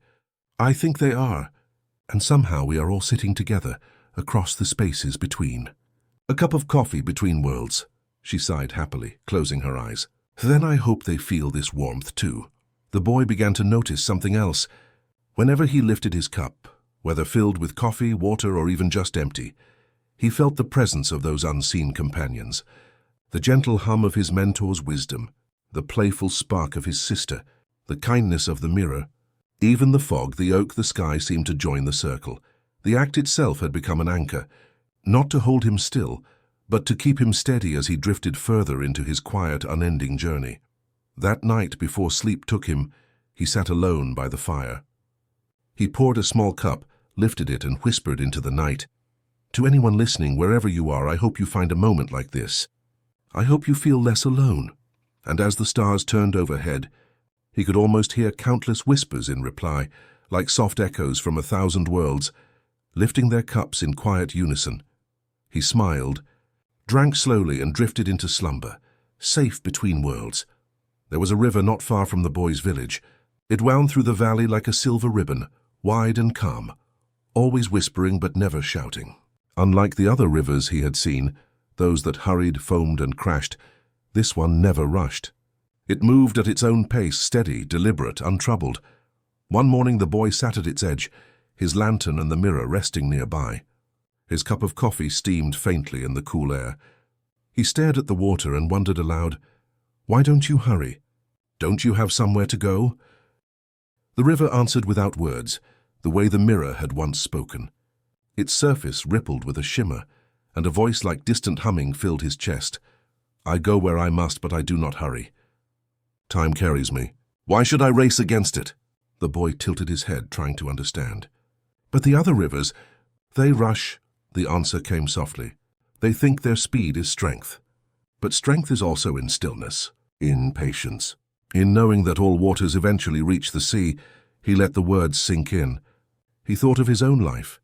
"I think they are, and somehow we are all sitting together across the spaces between." "A cup of coffee between worlds," she sighed happily, closing her eyes. "Then I hope they feel this warmth too." The boy began to notice something else. Whenever he lifted his cup, whether filled with coffee, water, or even just empty, he felt the presence of those unseen companions, the gentle hum of his mentor's wisdom, the playful spark of his sister, the kindness of the mirror. Even the fog, the oak, the sky seemed to join the circle. The act itself had become an anchor, not to hold him still, but to keep him steady as he drifted further into his quiet, unending journey. That night, before sleep took him, he sat alone by the fire. He poured a small cup, lifted it, and whispered into the night, "To anyone listening, wherever you are, I hope you find a moment like this. I hope you feel less alone." And as the stars turned overhead, he could almost hear countless whispers in reply, like soft echoes from 1,000 worlds, lifting their cups in quiet unison. He smiled, drank slowly and drifted into slumber, safe between worlds. There was a river not far from the boy's village. It wound through the valley like a silver ribbon, wide and calm, always whispering but never shouting. Unlike the other rivers he had seen, those that hurried, foamed and crashed, this one never rushed. It moved at its own pace, steady, deliberate, untroubled. One morning the boy sat at its edge, his lantern and the mirror resting nearby. His cup of coffee steamed faintly in the cool air. He stared at the water and wondered aloud, "Why don't you hurry? Don't you have somewhere to go?" The river answered without words, the way the mirror had once spoken. Its surface rippled with a shimmer, and a voice like distant humming filled his chest. "I go where I must, but I do not hurry. Time carries me. Why should I race against it?" The boy tilted his head, trying to understand. "But the other rivers, they rush," the answer came softly. "They think their speed is strength. But strength is also in stillness, in patience. In knowing that all waters eventually reach the sea, he let the words sink in. He thought of his own life,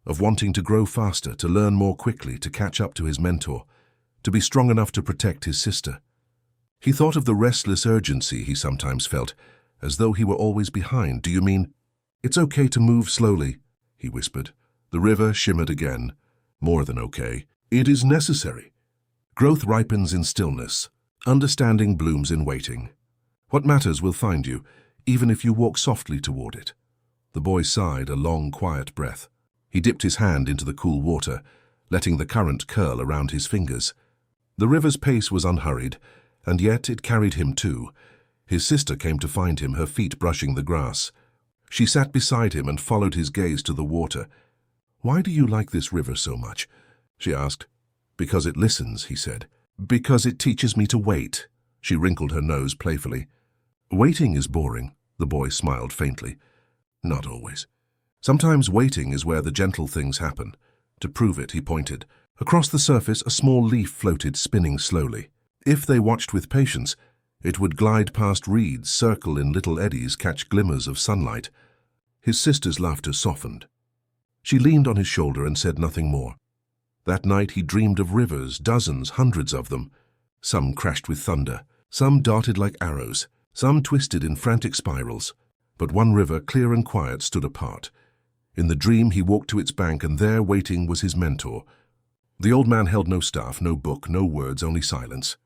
of wanting to grow faster, to learn more quickly, to catch up to his mentor, to be strong enough to protect his sister. He thought of the restless urgency he sometimes felt, as though he were always behind. "Do you mean, it's okay to move slowly?" he whispered. The river shimmered again. "More than okay. It is necessary. Growth ripens in stillness. Understanding blooms in waiting. What matters will find you, even if you walk softly toward it." The boy sighed, a long, quiet breath. He dipped his hand into the cool water, letting the current curl around his fingers. The river's pace was unhurried, and yet it carried him too. His sister came to find him, her feet brushing the grass. She sat beside him and followed his gaze to the water. "Why do you like this river so much?" she asked. "Because it listens," he said. "Because it teaches me to wait." She wrinkled her nose playfully. "Waiting is boring," the boy smiled faintly. "Not always. Sometimes waiting is where the gentle things happen." To prove it, he pointed. Across the surface, a small leaf floated, spinning slowly. If they watched with patience, it would glide past reeds, circle in little eddies, catch glimmers of sunlight. His sister's laughter softened. She leaned on his shoulder and said nothing more. That night he dreamed of rivers, dozens, hundreds of them. Some crashed with thunder, some darted like arrows, some twisted in frantic spirals. But one river, clear and quiet, stood apart. In the dream he walked to its bank, and there, waiting, was his mentor. The old man held no staff, no book, no words, only silence.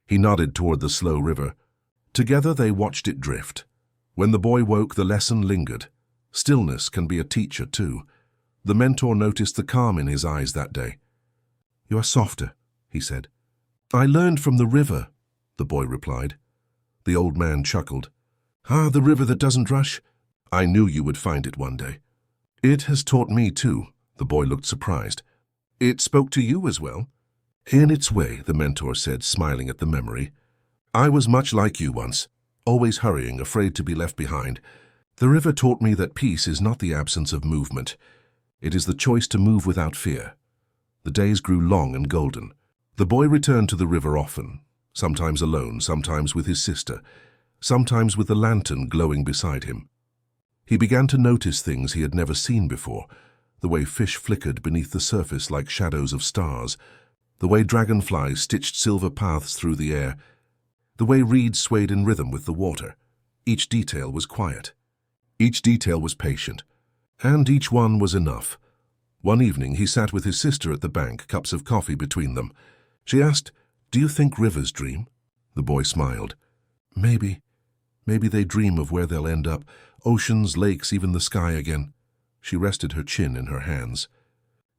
He nodded toward the slow river. Together they watched it drift. When the boy woke, the lesson lingered. Stillness can be a teacher too. The mentor noticed the calm in his eyes that day. "You are softer," he said. "I learned from the river," the boy replied. The old man chuckled. "Ah, the river that doesn't rush? I knew you would find it one day." "It has taught me too." The boy looked surprised. "It spoke to you as well?" "In its way," the mentor said, smiling at the memory. "I was much like you once, always hurrying, afraid to be left behind. The river taught me that peace is not the absence of movement. It is the choice to move without fear." The days grew long and golden. The boy returned to the river often, sometimes alone, sometimes with his sister, sometimes with the lantern glowing beside him. He began to notice things he had never seen before, the way fish flickered beneath the surface like shadows of stars, the way dragonflies stitched silver paths through the air, the way reeds swayed in rhythm with the water. Each detail was quiet. Each detail was patient. And each one was enough. One evening he sat with his sister at the bank, cups of coffee between them. She asked, "Do you think rivers dream?" The boy smiled. Maybe they dream of where they'll end up, oceans, lakes, even the sky again." She rested her chin in her hands.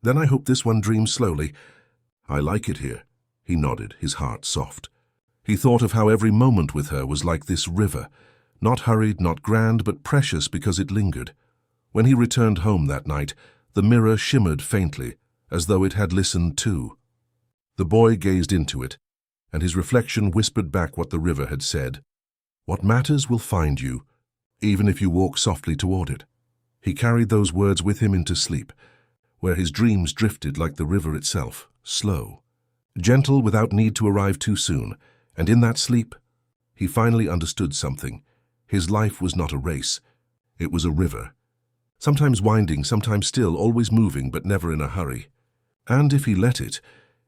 "Then I hope this one dreams slowly. I like it here." He nodded, his heart soft. He thought of how every moment with her was like this river, not hurried, not grand, but precious because it lingered. When he returned home that night, the mirror shimmered faintly, as though it had listened too. The boy gazed into it, and his reflection whispered back what the river had said. "What matters will find you, even if you walk softly toward it." He carried those words with him into sleep, where his dreams drifted like the river itself, slow, gentle without need to arrive too soon, and in that sleep, he finally understood something. His life was not a race, it was a river. Sometimes winding, sometimes still, always moving but never in a hurry. And if he let it,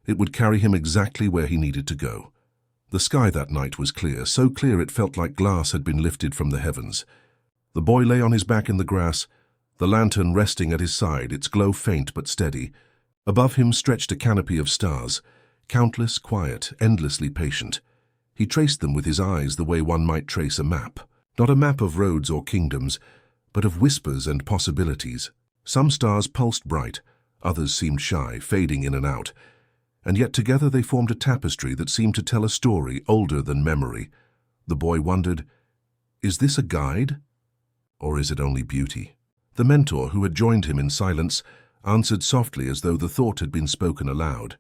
It would carry him exactly where he needed to go. The sky that night was clear, so clear it felt like glass had been lifted from the heavens. The boy lay on his back in the grass, the lantern resting at his side, its glow faint but steady. Above him stretched a canopy of stars, countless, quiet, endlessly patient. He traced them with his eyes the way one might trace a map. Not a map of roads or kingdoms, but of whispers and possibilities. Some stars pulsed bright, others seemed shy, fading in and out. And yet together they formed a tapestry that seemed to tell a story older than memory. The boy wondered, is this a guide? Or is it only beauty? The mentor, who had joined him in silence, answered softly as though the thought had been spoken aloud.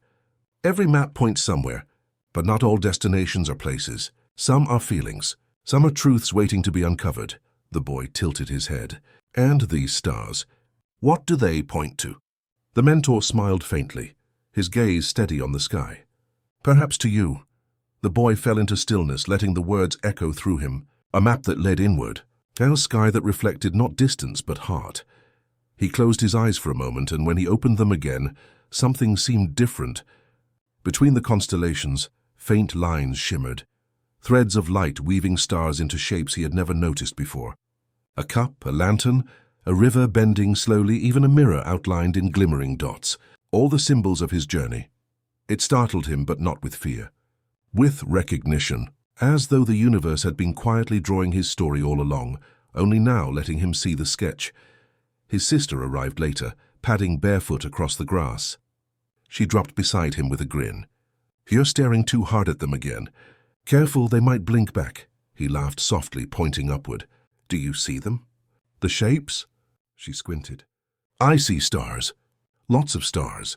Every map points somewhere, but not all destinations are places. Some are feelings. Some are truths waiting to be uncovered. The boy tilted his head. And these stars, what do they point to? The mentor smiled faintly, his gaze steady on the sky. Perhaps to you. The boy fell into stillness, letting the words echo through him. A map that led inward. A sky that reflected not distance but heart. He closed his eyes for a moment, and when he opened them again, something seemed different. Between the constellations, faint lines shimmered, threads of light weaving stars into shapes he had never noticed before. A cup, a lantern, a river bending slowly, even a mirror outlined in glimmering dots, all the symbols of his journey. It startled him, but not with fear. With recognition, as though the universe had been quietly drawing his story all along, only now letting him see the sketch. His sister arrived later, padding barefoot across the grass. She dropped beside him with a grin. You're staring too hard at them again. Careful, they might blink back. He laughed softly, pointing upward. Do you see them? The shapes? She squinted. I see stars. Lots of stars.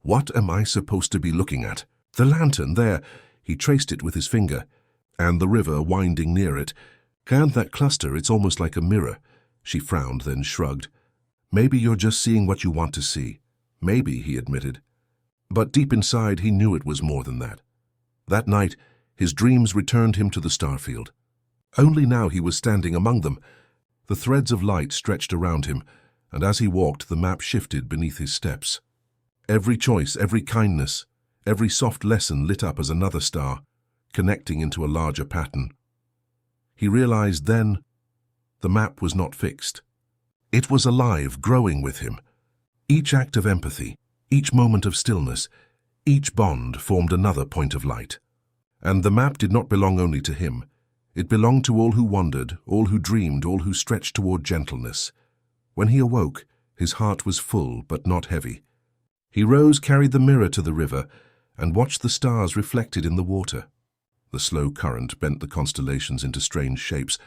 What am I supposed to be looking at? The lantern, there. He traced it with his finger. And the river winding near it. And that cluster, it's almost like a mirror. She frowned, then shrugged. Maybe you're just seeing what you want to see. Maybe, he admitted. But deep inside, he knew it was more than that. That night, his dreams returned him to the starfield. Only now he was standing among them. The threads of light stretched around him, and as he walked, the map shifted beneath his steps. Every choice, every kindness, every soft lesson lit up as another star, connecting into a larger pattern. He realized then the map was not fixed. It was alive, growing with him. Each act of empathy, each moment of stillness, each bond formed another point of light. And the map did not belong only to him. It belonged to all who wandered, all who dreamed, all who stretched toward gentleness. When he awoke, his heart was full but not heavy. He rose, carried the mirror to the river, and watched the stars reflected in the water. The slow current bent the constellations into strange shapes,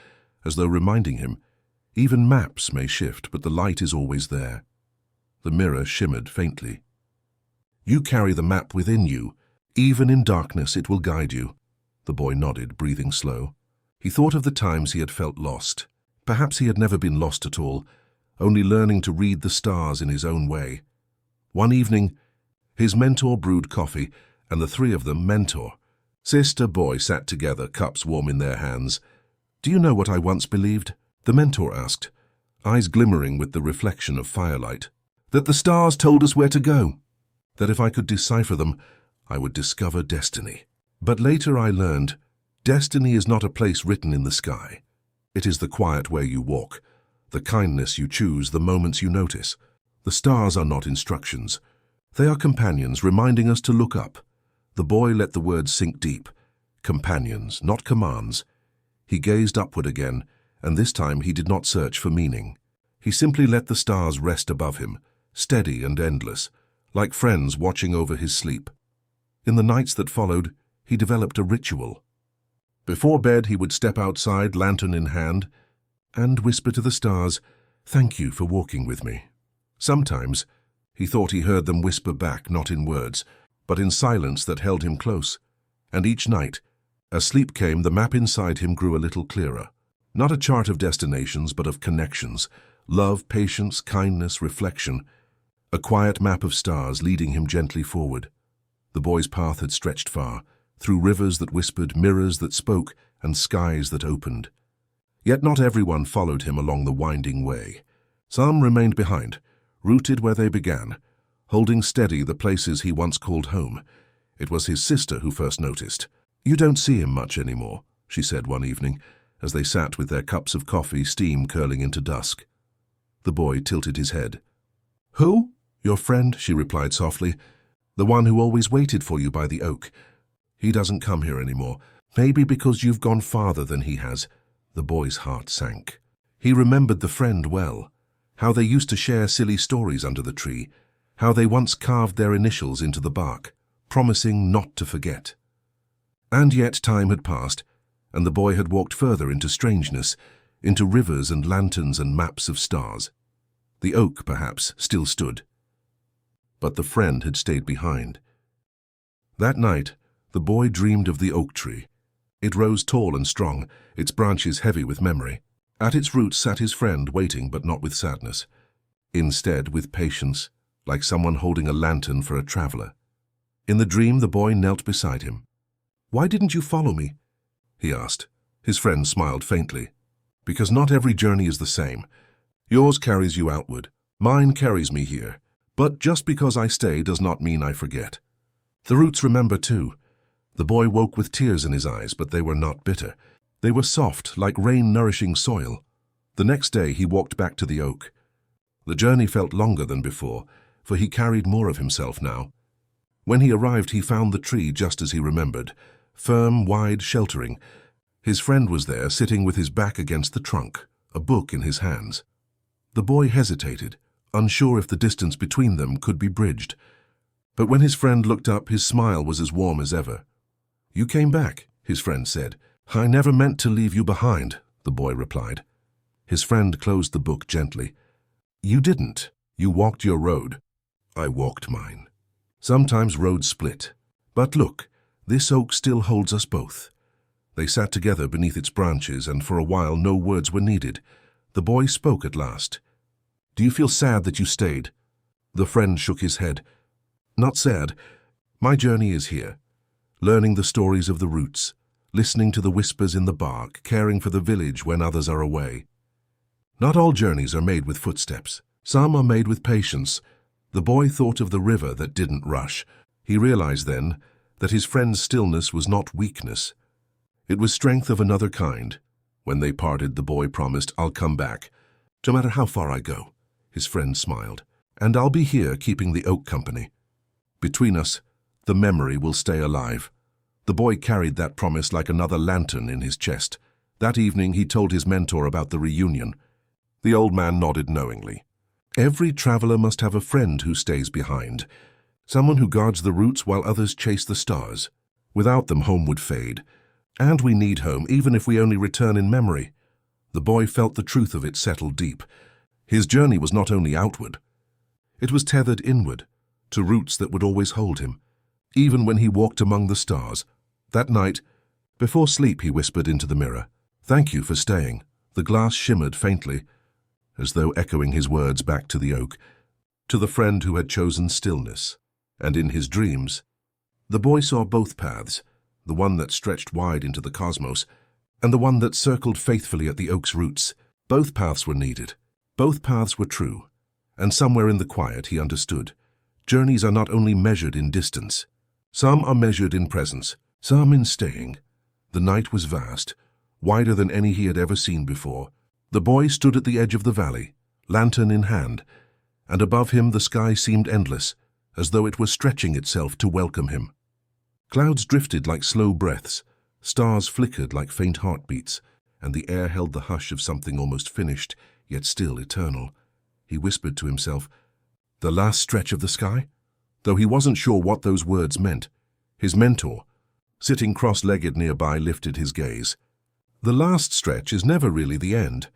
as though reminding him, even maps may shift, but the light is always there. The mirror shimmered faintly. You carry the map within you. Even in darkness it will guide you. The boy nodded, breathing slow. He thought of the times he had felt lost. Perhaps he had never been lost at all, only learning to read the stars in his own way. One evening, his mentor brewed coffee, and the three of them, mentor, sister, boy, sat together, cups warm in their hands. Do you know what I once believed? The mentor asked, eyes glimmering with the reflection of firelight. That the stars told us where to go. That if I could decipher them, I would discover destiny. But later I learned, destiny is not a place written in the sky. It is the quiet way you walk, the kindness you choose, the moments you notice. The stars are not instructions. They are companions, reminding us to look up. The boy let the words sink deep. Companions, not commands. He gazed upward again, and this time he did not search for meaning. He simply let the stars rest above him, steady and endless, like friends watching over his sleep. In the nights that followed, he developed a ritual. Before bed, he would step outside, lantern in hand, and whisper to the stars, "Thank you for walking with me." Sometimes, he thought he heard them whisper back, not in words, but in silence that held him close. And each night, as sleep came, the map inside him grew a little clearer. Not a chart of destinations, but of connections, love, patience, kindness, reflection. A quiet map of stars leading him gently forward. The boy's path had stretched far, through rivers that whispered, mirrors that spoke, and skies that opened. Yet not everyone followed him along the winding way. Some remained behind, rooted where they began, holding steady the places he once called home. It was his sister who first noticed. "You don't see him much anymore," she said one evening, as they sat with their cups of coffee, steam curling into dusk. The boy tilted his head. "Who?" "Your friend," she replied softly. "The one who always waited for you by the oak. He doesn't come here anymore. Maybe because you've gone farther than he has." The boy's heart sank. He remembered the friend well, how they used to share silly stories under the tree, how they once carved their initials into the bark, promising not to forget. And yet time had passed, and the boy had walked further into strangeness, into rivers and lanterns and maps of stars. The oak, perhaps, still stood. But the friend had stayed behind. That night, the boy dreamed of the oak tree. It rose tall and strong, its branches heavy with memory. At its roots sat his friend, waiting but not with sadness. Instead, with patience, like someone holding a lantern for a traveler. In the dream, the boy knelt beside him. "Why didn't you follow me?" he asked. His friend smiled faintly. "Because not every journey is the same. Yours carries you outward. Mine carries me here. But just because I stay does not mean I forget." The roots remember too. The boy woke with tears in his eyes, but they were not bitter. They were soft, like rain-nourishing soil. The next day he walked back to the oak. The journey felt longer than before, for he carried more of himself now. When he arrived, he found the tree just as he remembered, firm, wide, sheltering. His friend was there, sitting with his back against the trunk, a book in his hands. The boy hesitated, unsure if the distance between them could be bridged. But when his friend looked up, his smile was as warm as ever. "You came back," his friend said. "I never meant to leave you behind," the boy replied. His friend closed the book gently. "You didn't. You walked your road. I walked mine. Sometimes roads split. But look, this oak still holds us both." They sat together beneath its branches, and for a while no words were needed. The boy spoke at last. "Do you feel sad that you stayed?" The friend shook his head. "Not sad. My journey is here, learning the stories of the roots, listening to the whispers in the bark, caring for the village when others are away. Not all journeys are made with footsteps. Some are made with patience." The boy thought of the river that didn't rush. He realized then that his friend's stillness was not weakness. It was strength of another kind. When they parted, the boy promised, "I'll come back, no matter how far I go." His friend smiled. "And I'll be here keeping the oak company. Between us, the memory will stay alive." The boy carried that promise like another lantern in his chest. That evening he told his mentor about the reunion. The old man nodded knowingly. Every traveler must have a friend who stays behind, someone who guards the roots while others chase the stars. Without them, home would fade. And we need home, even if we only return in memory. The boy felt the truth of it settle deep. His journey was not only outward. It was tethered inward, to roots that would always hold him, even when he walked among the stars. That night, before sleep, he whispered into the mirror, "Thank you for staying." The glass shimmered faintly, as though echoing his words back to the oak, to the friend who had chosen stillness. And in his dreams, the boy saw both paths, the one that stretched wide into the cosmos, and the one that circled faithfully at the oak's roots. Both paths were needed. Both paths were true. And somewhere in the quiet he understood. Journeys are not only measured in distance. Some are measured in presence, some in staying. The night was vast, wider than any he had ever seen before. The boy stood at the edge of the valley, lantern in hand, and above him the sky seemed endless, as though it were stretching itself to welcome him. Clouds drifted like slow breaths, stars flickered like faint heartbeats, and the air held the hush of something almost finished, yet still eternal. He whispered to himself, "The last stretch of the sky?" Though he wasn't sure what those words meant, his mentor, sitting cross-legged nearby, lifted his gaze. "The last stretch is never really the end.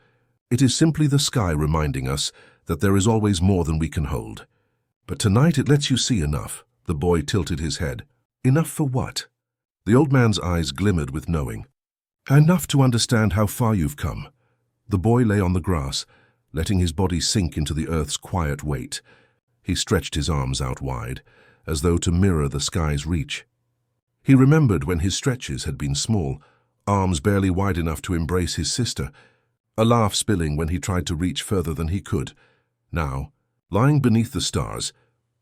It is simply the sky reminding us that there is always more than we can hold. But tonight it lets you see enough." The boy tilted his head. "Enough for what?" The old man's eyes glimmered with knowing. "Enough to understand how far you've come." The boy lay on the grass, letting his body sink into the earth's quiet weight. He stretched his arms out wide, as though to mirror the sky's reach. He remembered when his stretches had been small, arms barely wide enough to embrace his sister, a laugh spilling when he tried to reach further than he could. Now, lying beneath the stars,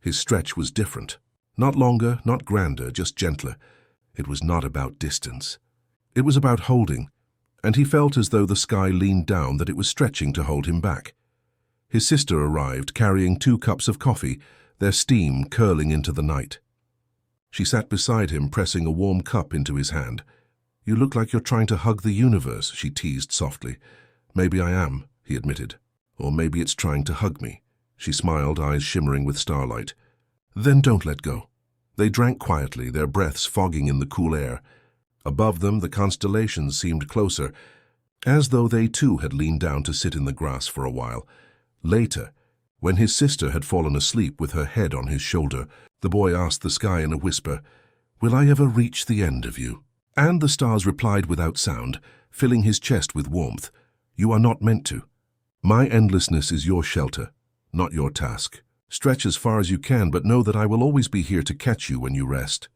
His stretch was different. Not longer, not grander, just gentler. It was not about distance. It was about holding, and he felt as though the sky leaned down, that it was stretching to hold him back. His sister arrived, carrying 2 cups of coffee, their steam curling into the night. She sat beside him, pressing a warm cup into his hand. "You look like you're trying to hug the universe," she teased softly. "Maybe I am," he admitted. "Or maybe it's trying to hug me." She smiled, eyes shimmering with starlight. "Then don't let go." They drank quietly, their breaths fogging in the cool air. Above them, the constellations seemed closer, as though they too had leaned down to sit in the grass for a while. Later, when his sister had fallen asleep with her head on his shoulder, the boy asked the sky in a whisper, "Will I ever reach the end of you?" And the stars replied without sound, filling his chest with warmth, "You are not meant to. My endlessness is your shelter, not your task. Stretch as far as you can, but know that I will always be here to catch you when you rest."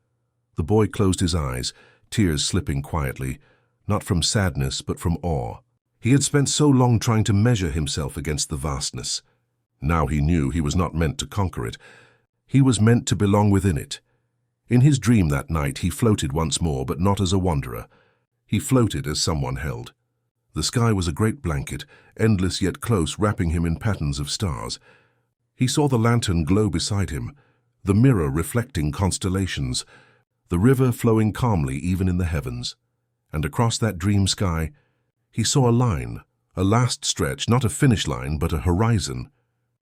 The boy closed his eyes, tears slipping quietly, not from sadness but from awe. He had spent so long trying to measure himself against the vastness. Now he knew he was not meant to conquer it. He was meant to belong within it. In his dream that night he floated once more, but not as a wanderer. He floated as someone held. The sky was a great blanket, endless yet close, wrapping him in patterns of stars. He saw the lantern glow beside him, the mirror reflecting constellations, the river flowing calmly even in the heavens. And across that dream sky, he saw a line, a last stretch, not a finish line, but a horizon.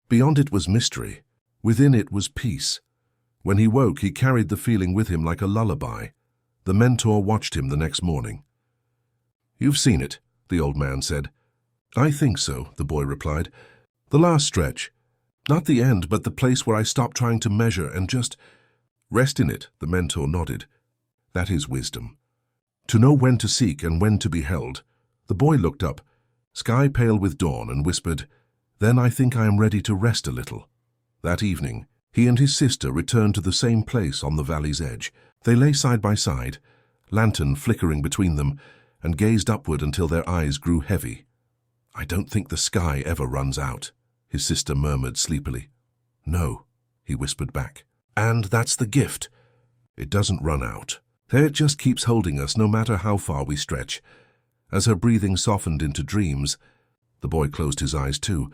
Beyond it was mystery. Within it was peace. When he woke, he carried the feeling with him like a lullaby. The mentor watched him the next morning. "You've seen it," the old man said. "I think so," the boy replied. "The last stretch. Not the end, but the place where I stopped trying to measure and just rest in it," the mentor nodded. "That is wisdom. To know when to seek and when to be held." The boy looked up, sky pale with dawn, and whispered, "Then I think I am ready to rest a little." That evening, he and his sister returned to the same place on the valley's edge. They lay side by side, lantern flickering between them, and gazed upward until their eyes grew heavy. "I don't think the sky ever runs out," his sister murmured sleepily. "No," he whispered back. "And that's the gift. It doesn't run out. It just keeps holding us no matter how far we stretch." As her breathing softened into dreams, the boy closed his eyes too,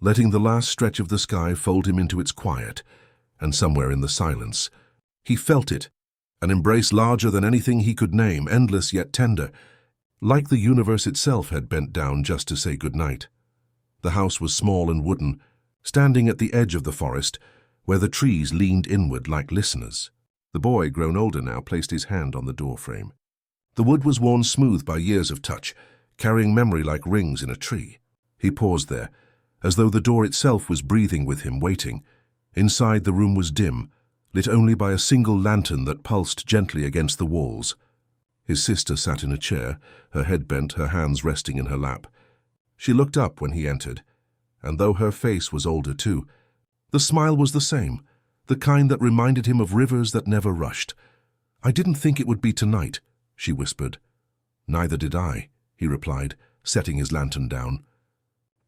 letting the last stretch of the sky fold him into its quiet, and somewhere in the silence, he felt it, an embrace larger than anything he could name, endless yet tender, like the universe itself had bent down just to say goodnight. The house was small and wooden, standing at the edge of the forest, where the trees leaned inward like listeners. The boy, grown older now, placed his hand on the doorframe. The wood was worn smooth by years of touch, carrying memory like rings in a tree. He paused there, as though the door itself was breathing with him, waiting. Inside, the room was dim, lit only by a single lantern that pulsed gently against the walls. His sister sat in a chair, her head bent, her hands resting in her lap. She looked up when he entered, and though her face was older too, the smile was the same, the kind that reminded him of rivers that never rushed. "I didn't think it would be tonight," she whispered. "Neither did I," he replied, setting his lantern down.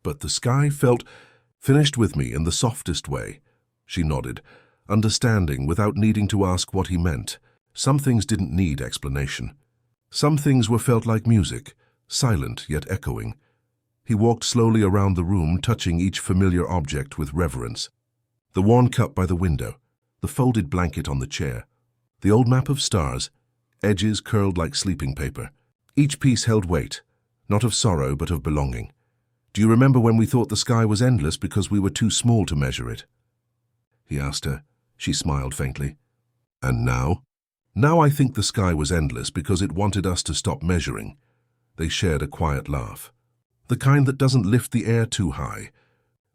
"But the sky felt finished with me in the softest way." She nodded, understanding without needing to ask what he meant. Some things didn't need explanation. Some things were felt like music, silent yet echoing. He walked slowly around the room, touching each familiar object with reverence. The worn cup by the window, the folded blanket on the chair, the old map of stars, edges curled like sleeping paper. Each piece held weight, not of sorrow but of belonging. "Do you remember when we thought the sky was endless because we were too small to measure it?" he asked her. She smiled faintly. "And now?" "Now I think the sky was endless because it wanted us to stop measuring." They shared a quiet laugh. The kind that doesn't lift the air too high,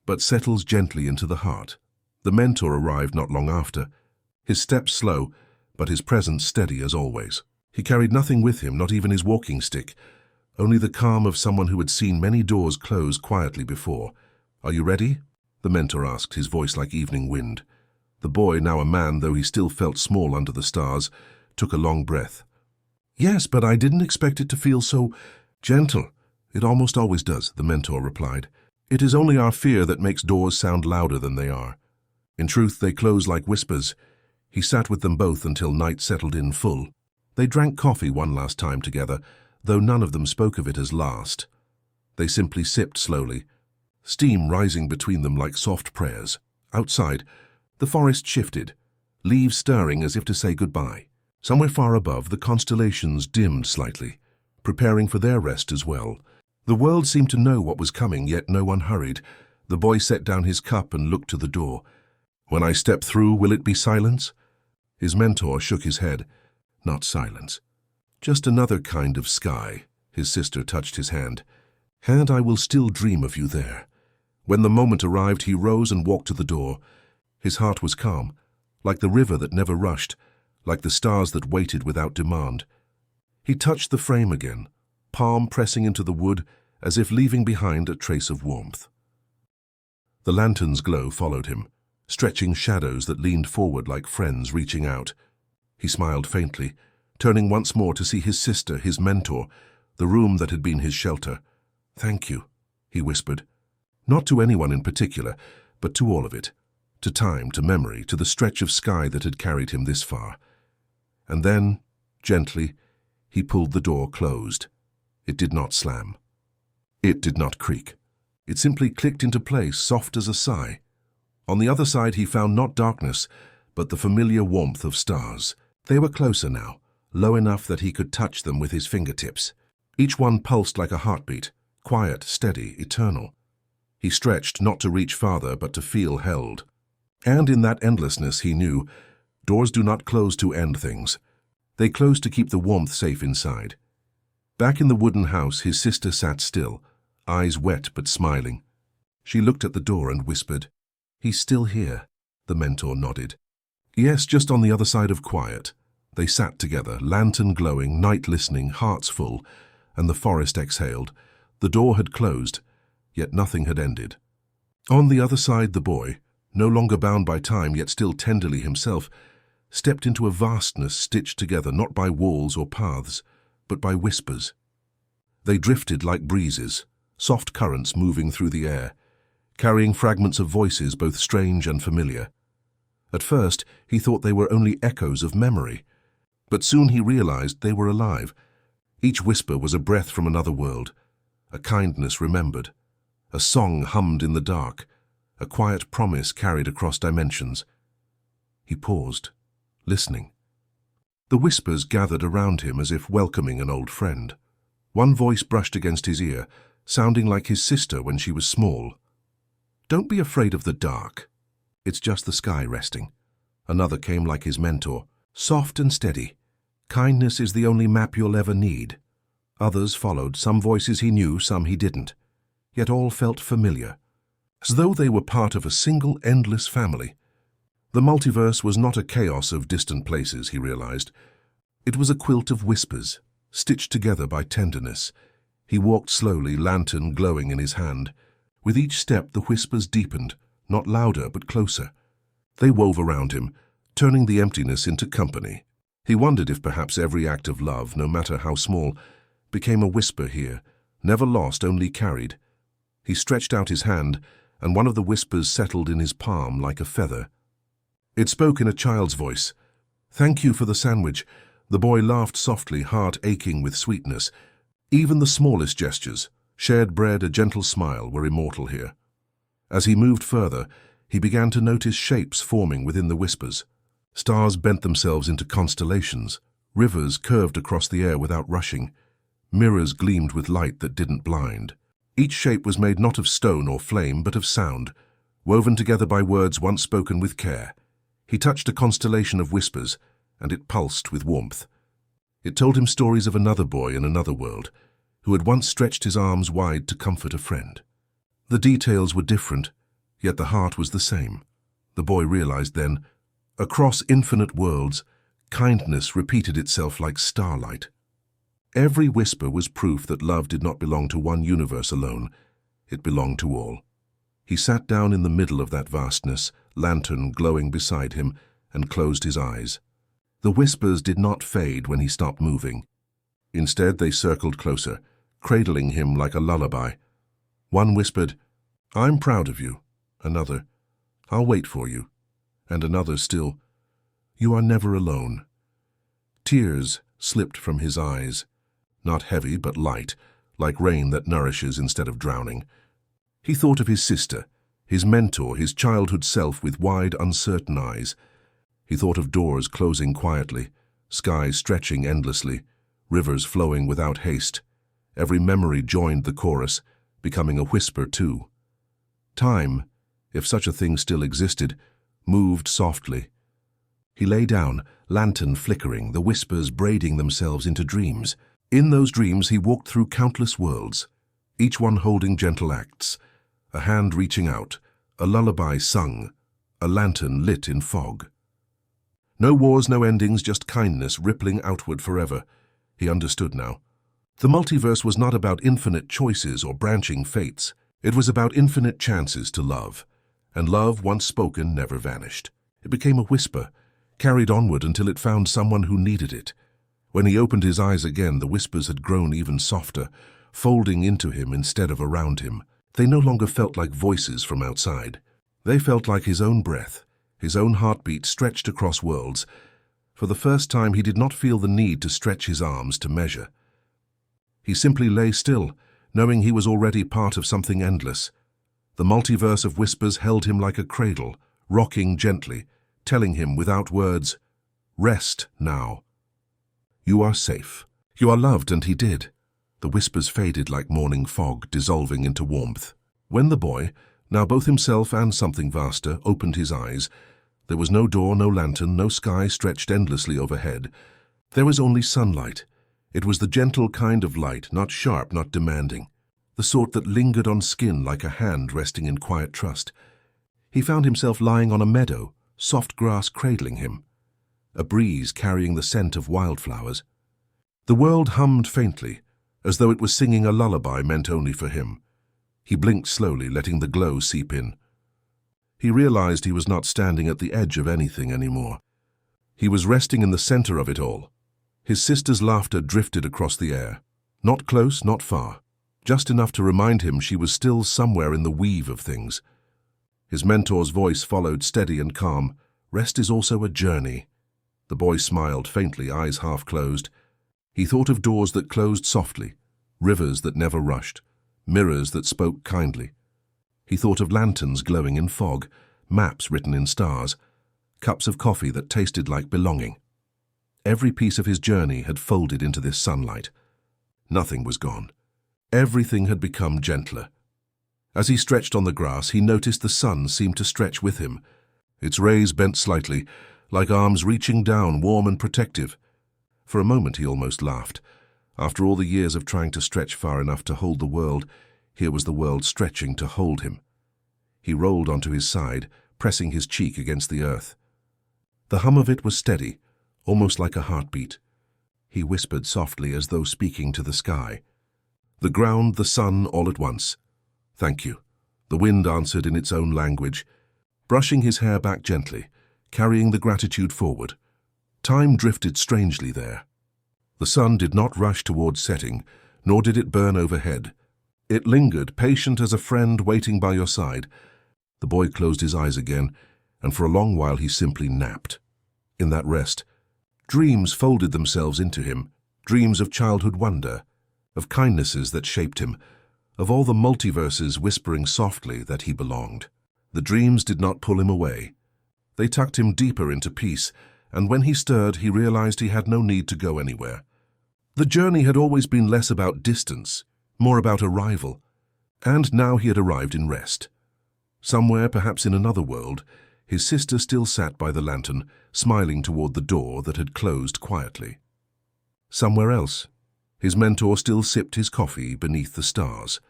but settles gently into the heart. The mentor arrived not long after, his steps slow, but his presence steady as always. He carried nothing with him, not even his walking stick, only the calm of someone who had seen many doors close quietly before. "Are you ready?" the mentor asked, his voice like evening wind. The boy, now a man, though he still felt small under the stars, took a long breath. "Yes, but I didn't expect it to feel so gentle." "It almost always does," the mentor replied. "It is only our fear that makes doors sound louder than they are." In truth, they close like whispers. He sat with them both until night settled in full. They drank coffee one last time together, though none of them spoke of it as last. They simply sipped slowly, steam rising between them like soft prayers. Outside, the forest shifted, leaves stirring as if to say goodbye. Somewhere far above, the constellations dimmed slightly, preparing for their rest as well. The world seemed to know what was coming, yet no one hurried. The boy set down his cup and looked to the door. "When I step through, will it be silence?" His mentor shook his head. "Not silence. Just another kind of sky." His sister touched his hand. "And I will still dream of you there." When the moment arrived, he rose and walked to the door. His heart was calm, like the river that never rushed, like the stars that waited without demand. He touched the frame again, palm pressing into the wood as if leaving behind a trace of warmth. The lantern's glow followed him, stretching shadows that leaned forward like friends reaching out. He smiled faintly, turning once more to see his sister, his mentor, the room that had been his shelter. "Thank you," he whispered. Not to anyone in particular, but to all of it. To time, to memory, to the stretch of sky that had carried him this far. And then, gently, he pulled the door closed. It did not slam. It did not creak. It simply clicked into place, soft as a sigh. On the other side he found not darkness, but the familiar warmth of stars. They were closer now, low enough that he could touch them with his fingertips. Each one pulsed like a heartbeat, quiet, steady, eternal. He stretched, not to reach farther, but to feel held. And in that endlessness he knew, doors do not close to end things. They close to keep the warmth safe inside. Back in the wooden house, his sister sat still, eyes wet but smiling. She looked at the door and whispered, "He's still here." The mentor nodded. "Yes, just on the other side of quiet." They sat together, lantern glowing, night listening, hearts full, and the forest exhaled. The door had closed, yet nothing had ended. On the other side, the boy, no longer bound by time, yet still tenderly himself, stepped into a vastness stitched together not by walls or paths, but by whispers. They drifted like breezes, soft currents moving through the air, carrying fragments of voices both strange and familiar. At first, he thought they were only echoes of memory, but soon he realized they were alive. Each whisper was a breath from another world, a kindness remembered, a song hummed in the dark, a quiet promise carried across dimensions. He paused, listening. The whispers gathered around him as if welcoming an old friend. One voice brushed against his ear, sounding like his sister when she was small. "Don't be afraid of the dark. It's just the sky resting." Another came like his mentor, soft and steady. "Kindness is the only map you'll ever need." Others followed, some voices he knew, some he didn't. Yet all felt familiar, as though they were part of a single endless family. The multiverse was not a chaos of distant places, he realized. It was a quilt of whispers, stitched together by tenderness. He walked slowly, lantern glowing in his hand. With each step, the whispers deepened, not louder but closer. They wove around him, turning the emptiness into company. He wondered if perhaps every act of love, no matter how small, became a whisper here, never lost, only carried. He stretched out his hand, and one of the whispers settled in his palm like a feather. It spoke in a child's voice. "Thank you for the sandwich." The boy laughed softly, heart aching with sweetness. Even the smallest gestures, shared bread, a gentle smile, were immortal here. As he moved further, he began to notice shapes forming within the whispers. Stars bent themselves into constellations. Rivers curved across the air without rushing. Mirrors gleamed with light that didn't blind. Each shape was made not of stone or flame, but of sound, woven together by words once spoken with care. He touched a constellation of whispers, and it pulsed with warmth. It told him stories of another boy in another world, who had once stretched his arms wide to comfort a friend. The details were different, yet the heart was the same. The boy realized then, across infinite worlds, kindness repeated itself like starlight. Every whisper was proof that love did not belong to one universe alone. It belonged to all. He sat down in the middle of that vastness, lantern glowing beside him, and closed his eyes. The whispers did not fade when he stopped moving. Instead, they circled closer, cradling him like a lullaby. One whispered, "I'm proud of you." Another, "I'll wait for you." and another still. "You are never alone." Tears slipped from his eyes, not heavy but light, like rain that nourishes instead of drowning. He thought of his sister, his mentor, his childhood self with wide, uncertain eyes. He thought of doors closing quietly, skies stretching endlessly, rivers flowing without haste. Every memory joined the chorus, becoming a whisper too. Time, if such a thing still existed, moved softly. He lay down, lantern flickering, the whispers braiding themselves into dreams. In those dreams he walked through countless worlds, each one holding gentle acts, a hand reaching out, a lullaby sung, a lantern lit in fog. No wars, no endings, just kindness rippling outward forever. He understood now. The multiverse was not about infinite choices or branching fates. It was about infinite chances to love, and love, once spoken, never vanished. It became a whisper, carried onward until it found someone who needed it. When he opened his eyes again, the whispers had grown even softer, folding into him instead of around him. They no longer felt like voices from outside. They felt like his own breath, his own heartbeat stretched across worlds. For the first time, he did not feel the need to stretch his arms to measure. He simply lay still, knowing he was already part of something endless. The multiverse of whispers held him like a cradle, rocking gently, telling him without words, "Rest now. You are safe. You are loved," and he did. The whispers faded like morning fog, dissolving into warmth. When the boy, now both himself and something vaster, opened his eyes, there was no door, no lantern, no sky stretched endlessly overhead. There was only sunlight. It was the gentle kind of light, not sharp, not demanding, the sort that lingered on skin like a hand resting in quiet trust. He found himself lying on a meadow, soft grass cradling him, a breeze carrying the scent of wildflowers. The world hummed faintly, as though it was singing a lullaby meant only for him. He blinked slowly, letting the glow seep in. He realized he was not standing at the edge of anything anymore. He was resting in the center of it all. His sister's laughter drifted across the air. Not close, not far. Just enough to remind him she was still somewhere in the weave of things. His mentor's voice followed, steady and calm. "Rest is also a journey." The boy smiled faintly, eyes half closed. He thought of doors that closed softly, rivers that never rushed, mirrors that spoke kindly. He thought of lanterns glowing in fog, maps written in stars, cups of coffee that tasted like belonging. Every piece of his journey had folded into this sunlight. Nothing was gone. Everything had become gentler. As he stretched on the grass, he noticed the sun seemed to stretch with him. Its rays bent slightly, like arms reaching down, warm and protective. For a moment he almost laughed. After all the years of trying to stretch far enough to hold the world, here was the world stretching to hold him. He rolled onto his side, pressing his cheek against the earth. The hum of it was steady, almost like a heartbeat. He whispered softly as though speaking to the sky. The ground, the sun, all at once. "Thank you." The wind answered in its own language, brushing his hair back gently, carrying the gratitude forward. Time drifted strangely there. The sun did not rush towards setting, nor did it burn overhead. It lingered, patient as a friend waiting by your side. The boy closed his eyes again, and for a long while he simply napped. In that rest, dreams folded themselves into him, dreams of childhood wonder, of kindnesses that shaped him, of all the multiverses whispering softly that he belonged. The dreams did not pull him away. They tucked him deeper into peace, and when he stirred, he realized he had no need to go anywhere. The journey had always been less about distance, more about arrival, and now he had arrived in rest. Somewhere, perhaps in another world, his sister still sat by the lantern, smiling toward the door that had closed quietly. Somewhere else, his mentor still sipped his coffee beneath the stars.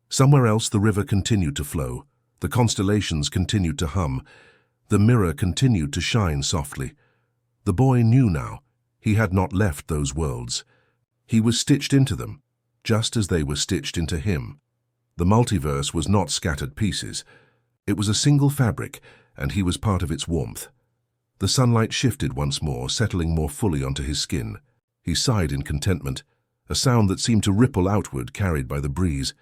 Somewhere else, the river continued to flow, the constellations continued to hum, the mirror continued to shine softly. The boy knew now he had not left those worlds. He was stitched into them, just as they were stitched into him. The multiverse was not scattered pieces. It was a single fabric, and he was part of its warmth. The sunlight shifted once more, settling more fully onto his skin. He sighed in contentment, a sound that seemed to ripple outward, carried by the breeze.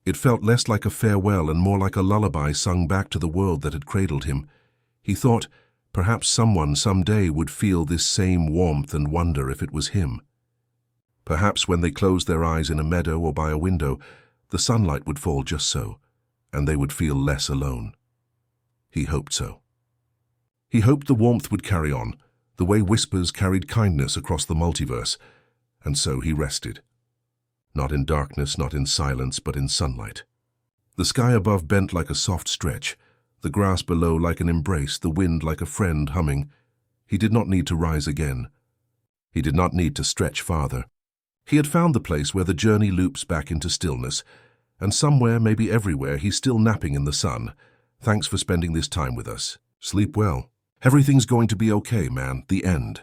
It felt less like a farewell and more like a lullaby sung back to the world that had cradled him. He thought, Perhaps someone someday would feel this same warmth and wonder if it was him. Perhaps when they closed their eyes in a meadow or by a window, the sunlight would fall just so, and they would feel less alone. He hoped so. He hoped the warmth would carry on, the way whispers carried kindness across the multiverse, and so he rested. Not in darkness, not in silence, but in sunlight. The sky above bent like a soft stretch, the grass below like an embrace, the wind like a friend humming. He did not need to rise again. He did not need to stretch farther. He had found the place where the journey loops back into stillness, and somewhere, maybe everywhere, he's still napping in the sun. Thanks for spending this time with us. Sleep well. Everything's going to be okay, man. The end.